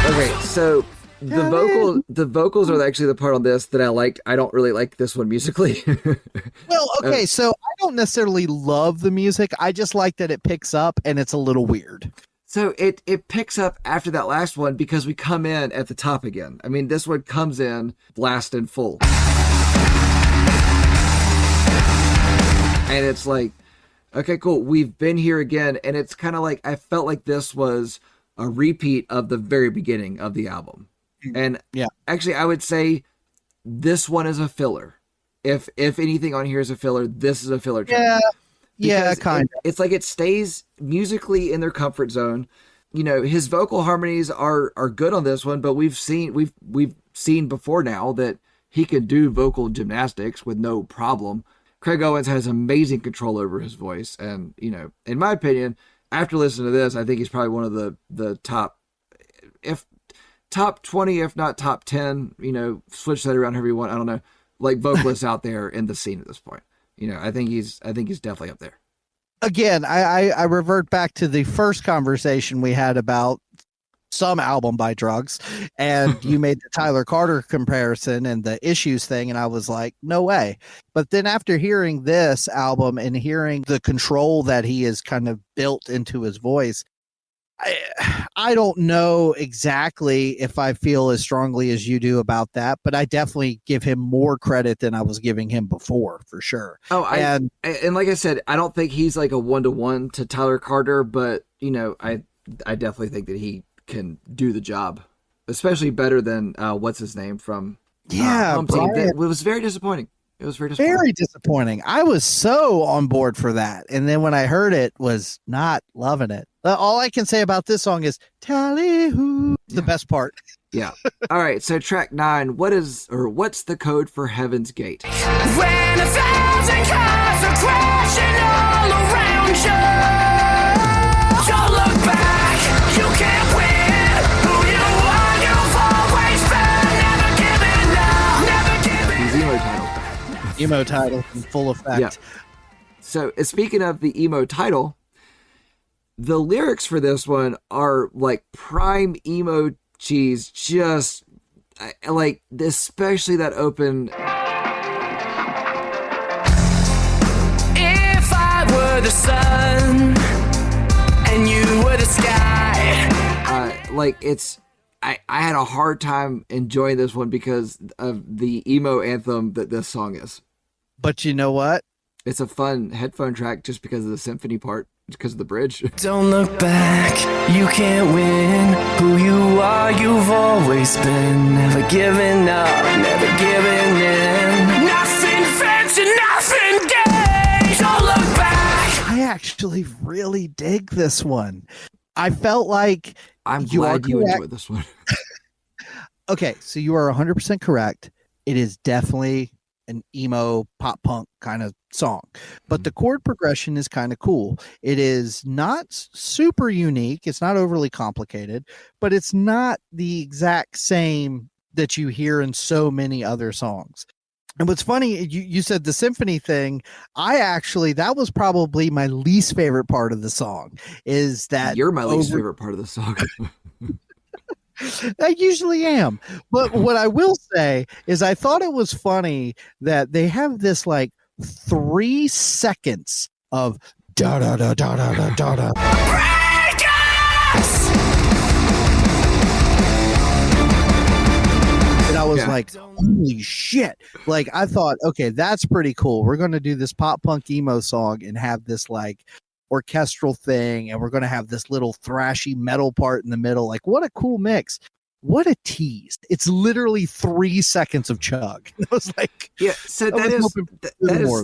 Okay, so the vocals are actually the part on this that I liked. I don't really like this one musically. Well, okay, so I don't necessarily love the music. I just like that it picks up and it's a little weird. So it picks up after that last one because we come in at the top again. I mean, this one comes in blast in full. And it's like, okay, cool. We've been here again. And it's kind of like, I felt like this was a repeat of the very beginning of the album. And actually, I would say this one is a filler. If anything on here is a filler, this is a filler track. Yeah, kind of. It's like it stays musically in their comfort zone. You know, his vocal harmonies are good on this one, but we've seen before now that he can do vocal gymnastics with no problem. Craig Owens has amazing control over his voice, and you know, in my opinion, after listening to this, I think he's probably one of the top 20, if not top 10, you know, switch that around however you want. I don't know, like vocalists out there in the scene at this point. You know, I think he's definitely up there. Again, I revert back to the first conversation we had about some album by Drugs, and you made the Tyler Carter comparison and the Issues thing, and I was like, no way. But then after hearing this album and hearing the control that he has kind of built into his voice, I don't know exactly if I feel as strongly as you do about that, but I definitely give him more credit than I was giving him before, for sure. Oh, and like I said, I don't think he's like a 1-to-1 to Tyler Carter, but I definitely think that he can do the job, especially better than what's his name from Home Team. It was very disappointing. It was very disappointing. Very disappointing. I was so on board for that, and then when I heard it, was not loving it. All I can say about this song is "Tally-hoo," the best part. Yeah. All right. So track 9. What's the code for Heaven's Gate? When 1,000 cars are crashing all around you, don't look back, you can't win. Who you are, you've always been, never giving up, never giving These emo titles. Emo title in full effect. Yeah. So speaking of the emo title, the lyrics for this one are like prime emo cheese, just like, especially that open. If I were the sun and you were the sky. I had a hard time enjoying this one because of the emo anthem that this song is. But you know what? It's a fun headphone track just because of the symphony part, because of the bridge. Don't look back, you can't win. Who you are, you've always been. Never giving up, never giving in. Nothing fancy, nothing gay. Don't look back. I actually really dig this one. I felt like I'm glad you enjoyed this one. Okay, so you are 100% correct. It is definitely an emo pop punk kind of song, but the chord progression is kind of cool. It is not super unique. It's not overly complicated, but it's not the exact same that you hear in so many other songs. And what's funny, you said the symphony thing. That was probably my least favorite part of the song. Is that you're my least favorite part of the song? I usually am. But what I will say is I thought it was funny that they have this like 3 seconds of da da da da da da da da. And I was like, holy shit. Like, I thought, okay, that's pretty cool. We're going to do this pop punk emo song and have this like orchestral thing, and we're going to have this little thrashy metal part in the middle. Like, what a cool mix. What a tease. It's literally 3 seconds of chug. I was like, yeah, so that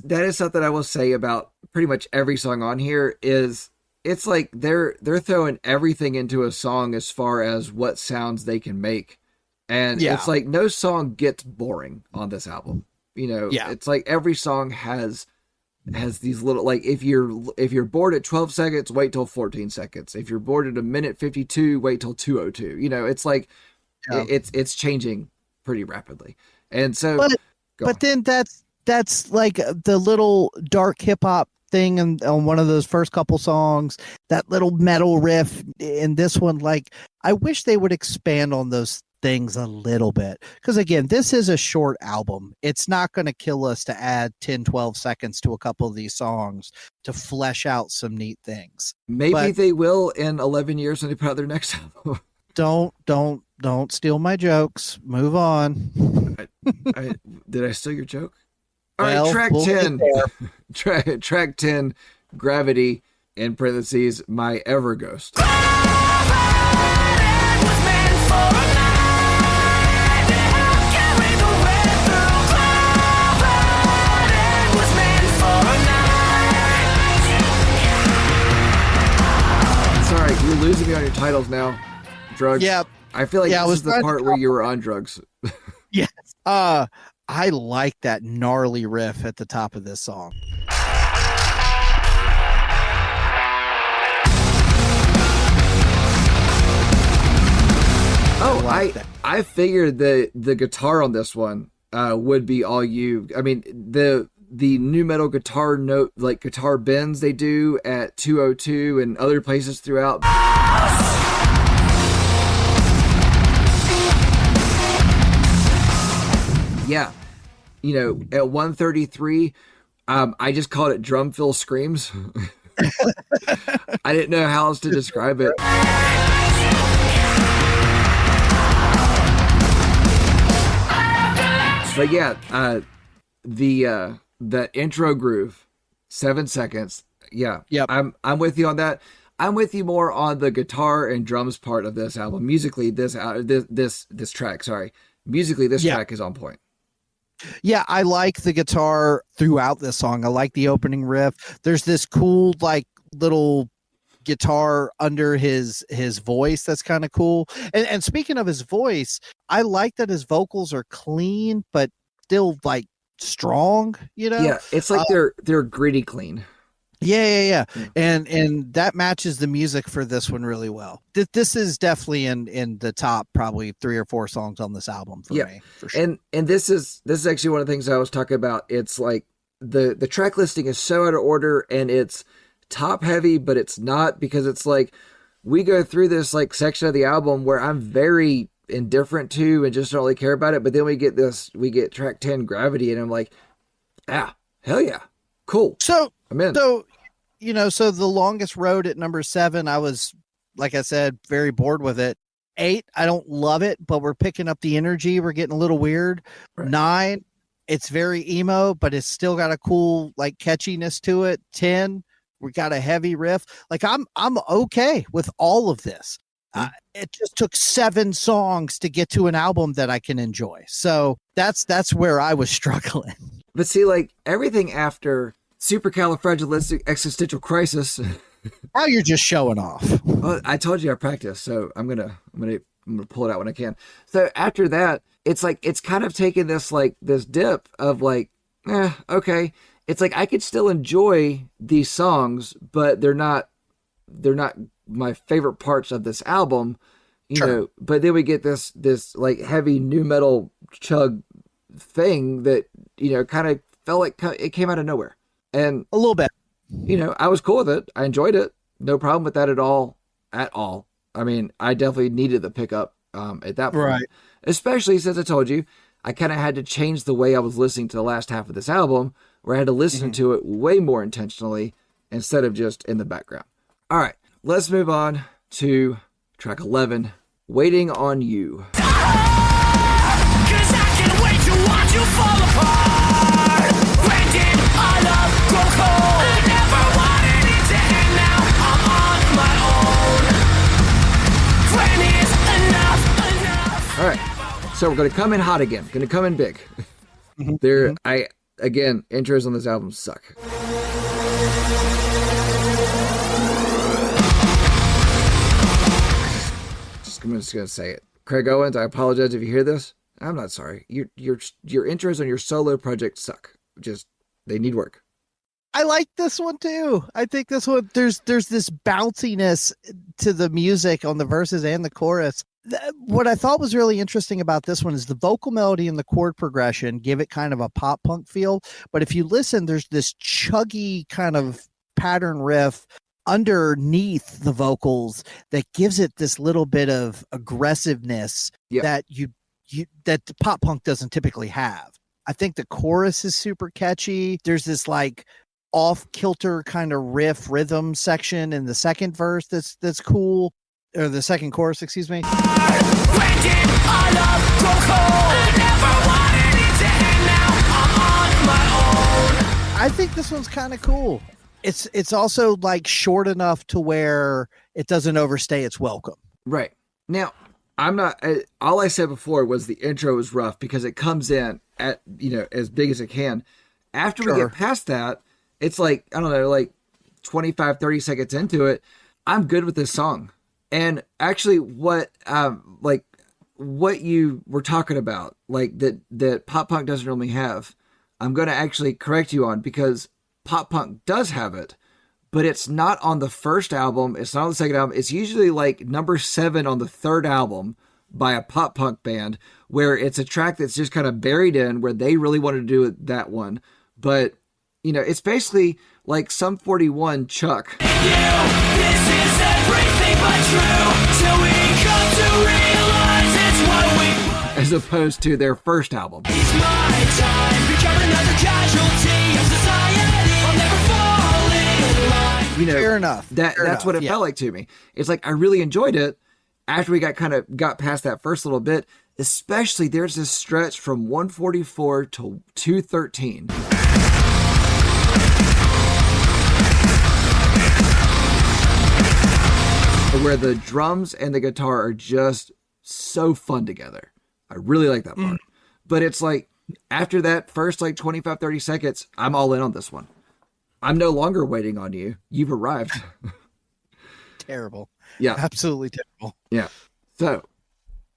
is something I will say about pretty much every song on here. Is it's like they're throwing everything into a song as far as what sounds they can make. And it's like no song gets boring on this album. It's like every song has these little, like, if you're bored at 12 seconds, wait till 14 seconds. If you're bored at a minute 52, wait till 2:02. It's like it's changing pretty rapidly. And so but then that's like the little dark hip hop thing on one of those first couple songs, that little metal riff in this one. Like, I wish they would expand on those things a little bit, because again, this is a short album. It's not going to kill us to add 10-12 seconds to a couple of these songs to flesh out some neat things. Maybe they will in 11 years when they put out their next album. Don't steal my jokes. Move on. Did I steal your joke? All well, right, track we'll 10. Track 10, Gravity, in parentheses, My Ever Ghost. Sorry, you're losing me on your titles now. Drugs. Yeah. I feel like this is the part where you were on drugs. Yes. I like that gnarly riff at the top of this song. Oh, I figured the guitar on this one would be all you. I mean, the new metal guitar note, like guitar bends they do at 2:02 and other places throughout. Yeah, at 1:33, I just called it drum fill screams. I didn't know how else to describe it. But yeah, the intro groove, 7 seconds. Yeah, Yep. I'm with you on that. I'm with you more on the guitar and drums part of this album. Musically, this track, sorry. Musically, this track is on point. Yeah, I like the guitar throughout this song. I like the opening riff. There's this cool, like, little guitar under his voice that's kind of cool. And speaking of his voice, I like that his vocals are clean, but still, like, strong, you know? Yeah, it's like they're gritty clean. Yeah. And that matches the music for this one really well. This is definitely in the top probably 3 or 4 songs on this album for me, for sure. And this is actually one of the things I was talking about. It's like the track listing is so out of order, and it's top heavy, but it's not, because it's like we go through this like section of the album where I'm very indifferent to and just don't really care about it, but then we get track 10, Gravity, and I'm like, hell yeah, cool. So I'm in. So the Longest Road at number 7, I was, like I said, very bored with it. 8, I don't love it, but we're picking up the energy. We're getting a little weird. Right. 9, it's very emo, but it's still got a cool like catchiness to it. 10, we got a heavy riff. Like I'm okay with all of this. It just took 7 songs to get to an album that I can enjoy. So that's where I was struggling. But see, like everything after Supercalifragileexistentialcrisis. Now you're just showing off. Well, I told you I practice, so I'm gonna pull it out when I can. So after that, it's like it's kind of taken this dip of like, okay. It's like I could still enjoy these songs, but they're not my favorite parts of this album, you know. But then we get this like heavy nu metal chug thing that, you know, kind of felt like it came out of nowhere. And a little bit, you know, I was cool with it. I enjoyed it. No problem with that at all. I mean, I definitely needed the pickup at that point. Right. Especially since I told you, I kind of had to change the way I was listening to the last half of this album, where I had to listen to it way more intentionally instead of just in the background. All right, let's move on to track 11, Waiting on You. 'Cause I can't wait to watch you fall apart. When did our love grow cold? I never wanted it to end, now I'm on my own. When is enough? All right, so we're going to come in hot again. Going to come in big. Again, intros on this album suck. I'm just going to say it. Craig Owens, I apologize if you hear this. I'm not sorry. Your intros on your solo project suck. Just, they need work. I like this one too. I think this one, there's this bounciness to the music on the verses and the chorus. What I thought was really interesting about this one is the vocal melody and the chord progression give it kind of a pop punk feel. But if you listen, there's this chuggy kind of pattern riff underneath the vocals that gives it this little bit of aggressiveness that that pop punk doesn't typically have. I think the chorus is super catchy. There's this like off kilter kind of riff rhythm section in the second verse that's cool, or the second chorus, excuse me. When did our love grow cold? I never wanted it to end, now I'm on my own. I think this one's kind of cool. It's also like short enough to where it doesn't overstay its welcome. Right. Now, I'm not, all I said before was the intro was rough because it comes in at, you know, as big as it can. After we get past that, it's like, I don't know, like 25, 30 seconds into it, I'm good with this song. And actually what you were talking about, like that pop punk doesn't really have, I'm going to actually correct you on, because pop punk does have it, but it's not on the first album. It's not on the second album. It's usually like number 7 on the third album by a pop punk band, where it's a track that's just kind of buried in where they really wanted to do it, that one. But, you know, it's basically like Sum 41 Chuck. This is everything but true, till we come to realize it's what we want. As opposed to their first album. It's my time, become another casualty of society. I'll never fall in line. you know, Fair enough. That's what it felt like to me. It's like I really enjoyed it after we got past that first little bit. Especially there's this stretch from 144 to 213. Where the drums and the guitar are just so fun together. I really like that part. But it's like after that first like 25, 30 seconds, I'm all in on this one. I'm no longer waiting on you. You've arrived. Terrible. Yeah. Absolutely terrible. Yeah. So,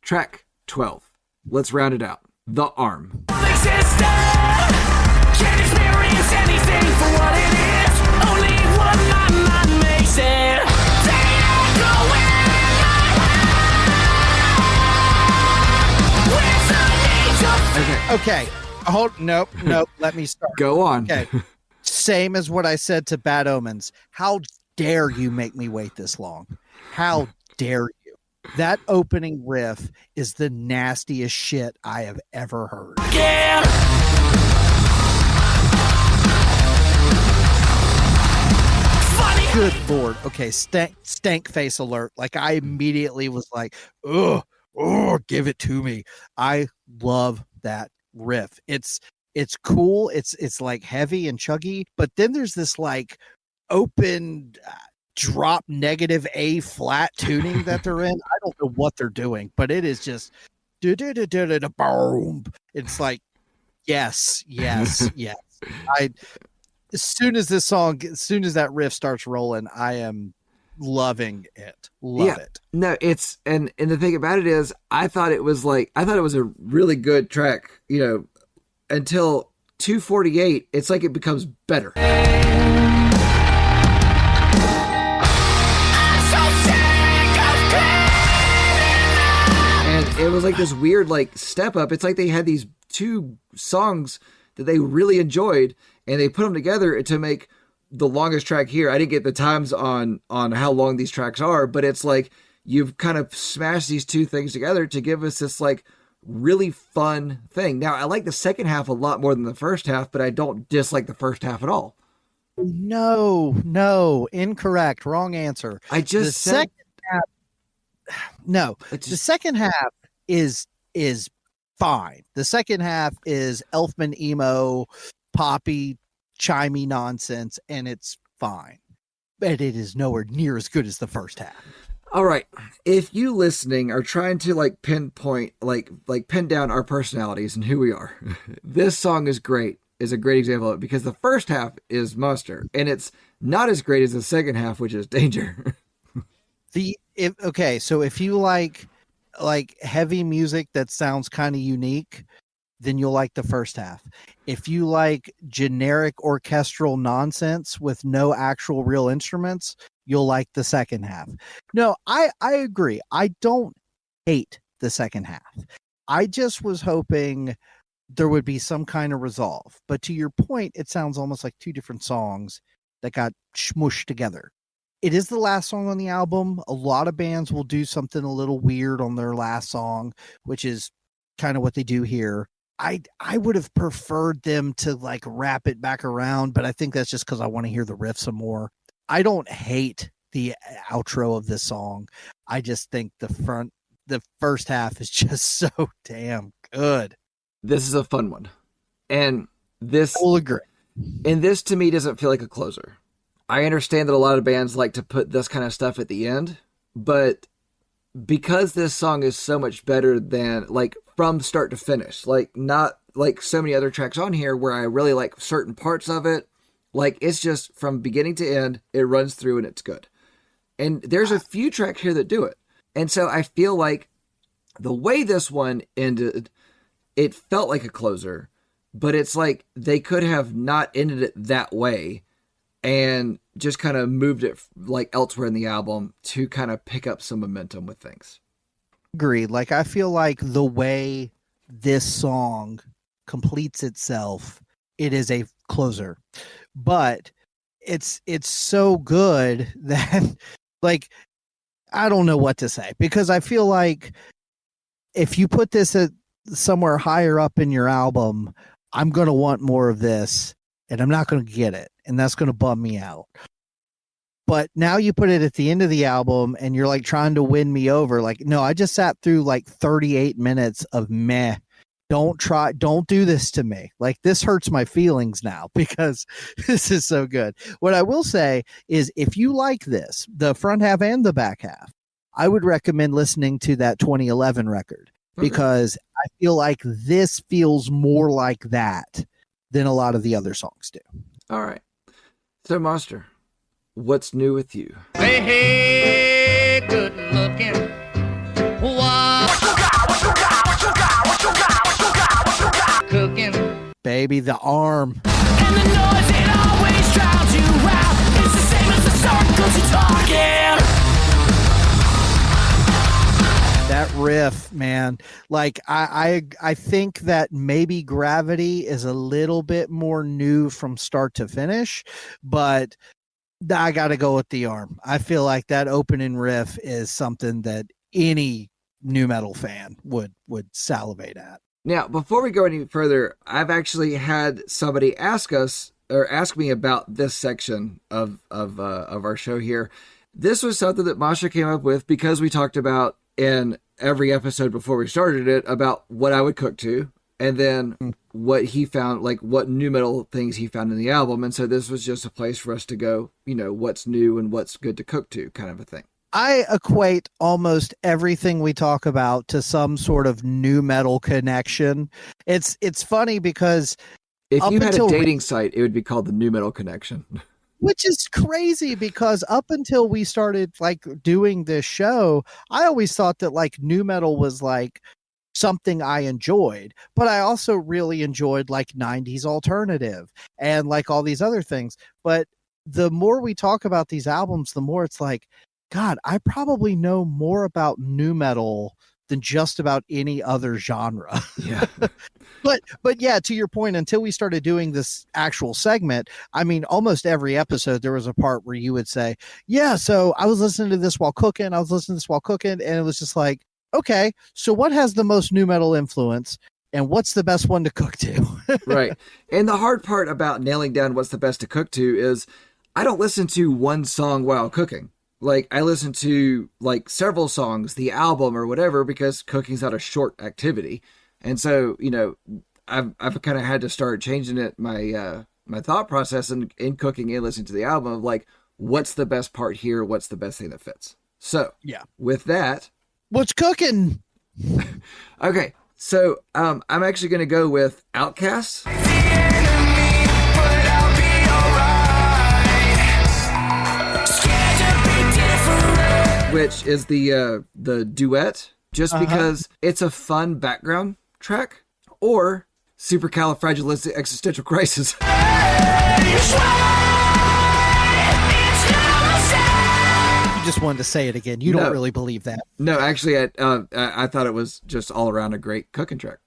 track 12. Let's round it out. The Arm. Existence can't experience anything for what it is. Only what my mind makes it. They echo in my head. With the need to Okay. Hold. Nope. Let me start. Go on. Okay. Same as what I said to Bad Omens. How dare you make me wait this long? How dare you? That opening riff is the nastiest shit I have ever heard. again. Funny. Good Lord. Okay, stank face alert. Like I immediately was like, oh, give it to me. I love that riff. It's cool. It's like heavy and chuggy, but then there's this like open drop negative A flat tuning that they're in. I don't know what they're doing, but it is just boom. It's like yes. As soon as that riff starts rolling, I am loving it. Love it. No, it's and the thing about it is I thought it was a really good track, you know, until 248, it's like it becomes better. It was like this weird like step up. It's like they had these two songs that they really enjoyed and they put them together to make the longest track here. I didn't get the times on how long these tracks are, but it's like you've kind of smashed these two things together to give us this like really fun thing. Now I like the second half a lot more than the first half, but I don't dislike the first half at all. No, incorrect. Wrong answer. I just the said second half. No, the second half is fine. The second half is Elfman emo, poppy, chimey nonsense, and it's fine. But it is nowhere near as good as the first half. All right. If you listening are trying to like pinpoint, like pin down our personalities and who we are, this song is great. Is a great example of it because the first half is Monster and it's not as great as the second half, which is Danger. So if you like heavy music that sounds kind of unique, then you'll like the first half. If you like generic orchestral nonsense with no actual real instruments, you'll like the second half. No, I agree. I don't hate the second half. I just was hoping there would be some kind of resolve. But to your point, it sounds almost like two different songs that got smushed together. It is the last song on the album. A lot of bands will do something a little weird on their last song, which is kind of what they do here. I would have preferred them to like wrap it back around, but I think that's just because I want to hear the riff some more. I don't hate the outro of this song. I just think the first half is just so damn good. This is a fun one. And this I will agree. And this to me doesn't feel like a closer. I understand that a lot of bands like to put this kind of stuff at the end, but because this song is so much better than like from start to finish, like not like so many other tracks on here where I really like certain parts of it. Like it's just from beginning to end, it runs through and it's good. And there's a few tracks here that do it. And so I feel like the way this one ended, it felt like a closer, but it's like they could have not ended it that way and just kind of moved it like elsewhere in the album to kind of pick up some momentum with things. Agreed. Like I feel like the way this song completes itself, it is a closer, but it's so good that like I don't know what to say, because I feel like if you put this at somewhere higher up in your album, I'm going to want more of this and I'm not going to get it. And that's going to bum me out. But now you put it at the end of the album and you're like trying to win me over. Like, no, I just sat through like 38 minutes of meh. Don't do this to me. Like, this hurts my feelings now because this is so good. What I will say is, if you like this, the front half and the back half, I would recommend listening to that 2011 record, because I feel like this feels more like that than a lot of the other songs do. All right. So, Monster, what's new with you? Hey, hey, good looking. Wow. Cooking. Baby, the arm. And the noise, it always drowns you out. It's the same as the circles you're talking. That riff, man. Like, I think that maybe Gravity is a little bit more new from start to finish, but I got to go with the arm. I feel like that opening riff is something that any nu metal fan would salivate at. Now, before we go any further, I've actually had somebody ask me about this section of our show here. This was something that Masha came up with because we talked about in every episode before we started it about what I would cook to, and then what he found, like what nu metal things he found in the album. And so this was just a place for us to go, what's new and what's good to cook to, kind of a thing. I equate almost everything we talk about to some sort of nu metal connection. It's funny because if you had a dating site, it would be called the Nu Metal Connection. Which is crazy, because up until we started like doing this show, I always thought that like nu metal was like something I enjoyed, but I also really enjoyed like 90s alternative and like all these other things. But the more we talk about these albums, the more it's like, God, I probably know more about nu metal than just about any other genre. Yeah. But yeah, to your point, until we started doing this actual segment, I mean, almost every episode, there was a part where you would say, yeah, so I was listening to this while cooking. And it was just like, okay, so what has the most nu metal influence and what's the best one to cook to? Right. And the hard part about nailing down what's the best to cook to is I don't listen to one song while cooking. Like, I listen to like several songs, the album or whatever, because cooking's not a short activity. And so, I've kind of had to start changing it, my thought process in cooking and listening to the album of like, what's the best part here? What's the best thing that fits? So yeah, with that, what's cooking? Okay. So, I'm actually going to go with Outcast. Which is the duet, just because it's a fun background track, or Supercalifragilisticexistentialcrisis. You just wanted to say it again. You don't really believe that. No, actually, I thought it was just all around a great cooking track.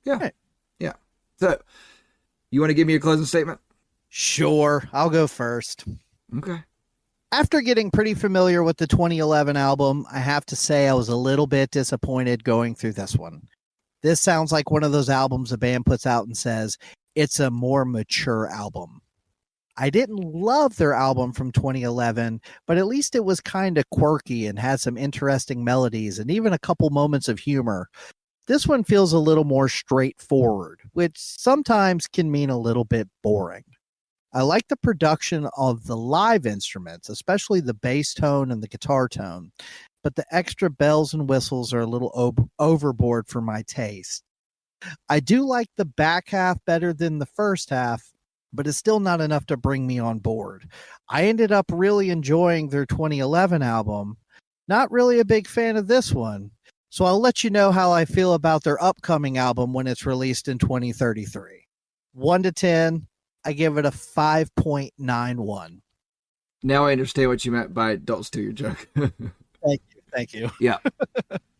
Yeah. Right. Yeah. So, you want to give me a closing statement? Sure. I'll go first. Okay. After getting pretty familiar with the 2011 album, I have to say I was a little bit disappointed going through this one. This sounds like one of those albums a band puts out and says, it's a more mature album. I didn't love their album from 2011, but at least it was kind of quirky and had some interesting melodies and even a couple moments of humor. This one feels a little more straightforward, which sometimes can mean a little bit boring. I like the production of the live instruments, especially the bass tone and the guitar tone, but the extra bells and whistles are a little overboard for my taste. I do like the back half better than the first half, but it's still not enough to bring me on board. I ended up really enjoying their 2011 album. Not really a big fan of this one, so I'll let you know how I feel about their upcoming album when it's released in 2033. 1 to 10. I give it a 5.91. Now I understand what you meant by don't steal your joke. Thank you. Yeah.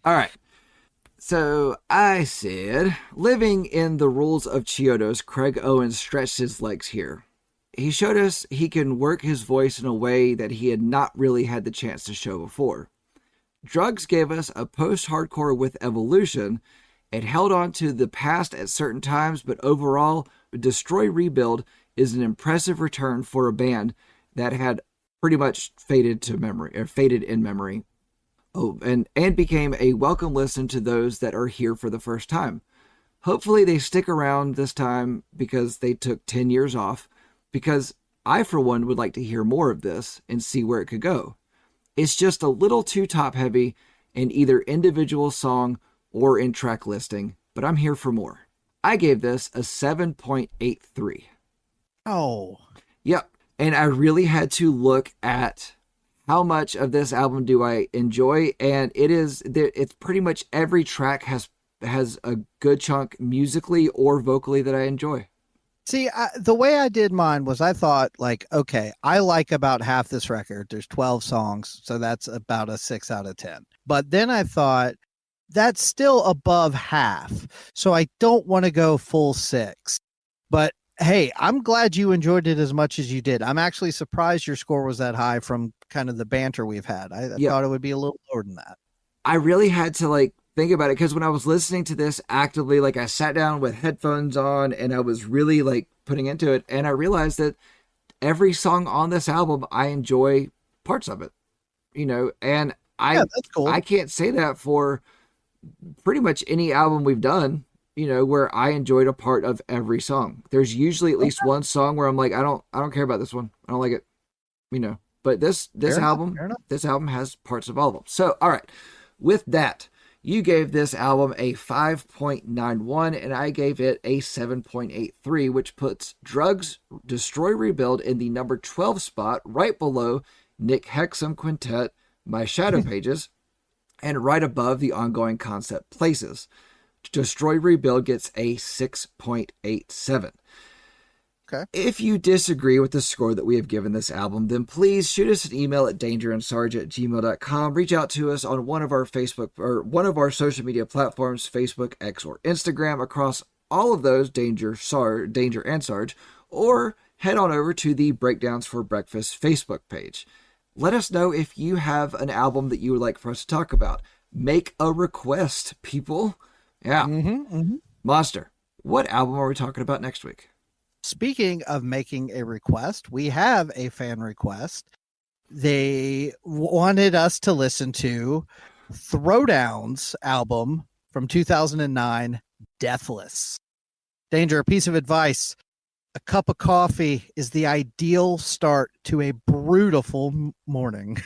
All right. So I said, living in the rules of Chiodos, Craig Owens stretched his legs here. He showed us he can work his voice in a way that he had not really had the chance to show before. D.R.U.G.S gave us a post-hardcore with evolution. It held on to the past at certain times, but overall, Destroy Rebuild is an impressive return for a band that had pretty much faded in memory. Oh, and became a welcome listen to those that are here for the first time. Hopefully they stick around this time because they took 10 years off, because I, for one, would like to hear more of this and see where it could go. It's just a little too top heavy in either individual song or in track listing, but I'm here for more. I gave this a 7.83. Oh. Yep. And I really had to look at how much of this album do I enjoy, and it's pretty much every track has a good chunk musically or vocally that I enjoy. See, the way I did mine was I thought, like, okay, I like about half this record. There's 12 songs, so that's about a 6 out of 10. But then I thought, that's still above half, so I don't want to go full 6. But hey, I'm glad you enjoyed it as much as you did. I'm actually surprised your score was that high from kind of the banter we've had. I thought it would be a little lower than that. I really had to think about it, because when I was listening to this actively, I sat down with headphones on and I was really putting into it, and I realized that every song on this album, I enjoy parts of it, and that's cool. I can't say that for pretty much any album we've done, where I enjoyed a part of every song. There's usually at least one song where I'm like, I don't care about this one. I don't like it, but this album has parts of all of them. So, all right. With that, you gave this album a 5.91 and I gave it a 7.83, which puts D.R.U.G.S, Destroy Rebuild in the number 12 spot, right below Nick Hexum Quintet, My Shadow Pages, and right above the Ongoing Concept Places. Destroy Rebuild gets a 6.87. Okay. If you disagree with the score that we have given this album, then please shoot us an email at dangerandsarge@gmail.com. Reach out to us on one of our social media platforms, Facebook, X, or Instagram. Across all of those, Danger and Sarge, or head on over to the Breakdowns for Breakfast Facebook page. Let us know if you have an album that you would like for us to talk about. Make a request, people. Yeah. Monster, what album are we talking about next week? Speaking of making a request, we have a fan request. They wanted us to listen to Throwdown's album from 2009, Deathless. Danger, a piece of advice. A cup of coffee is the ideal start to a brutal morning.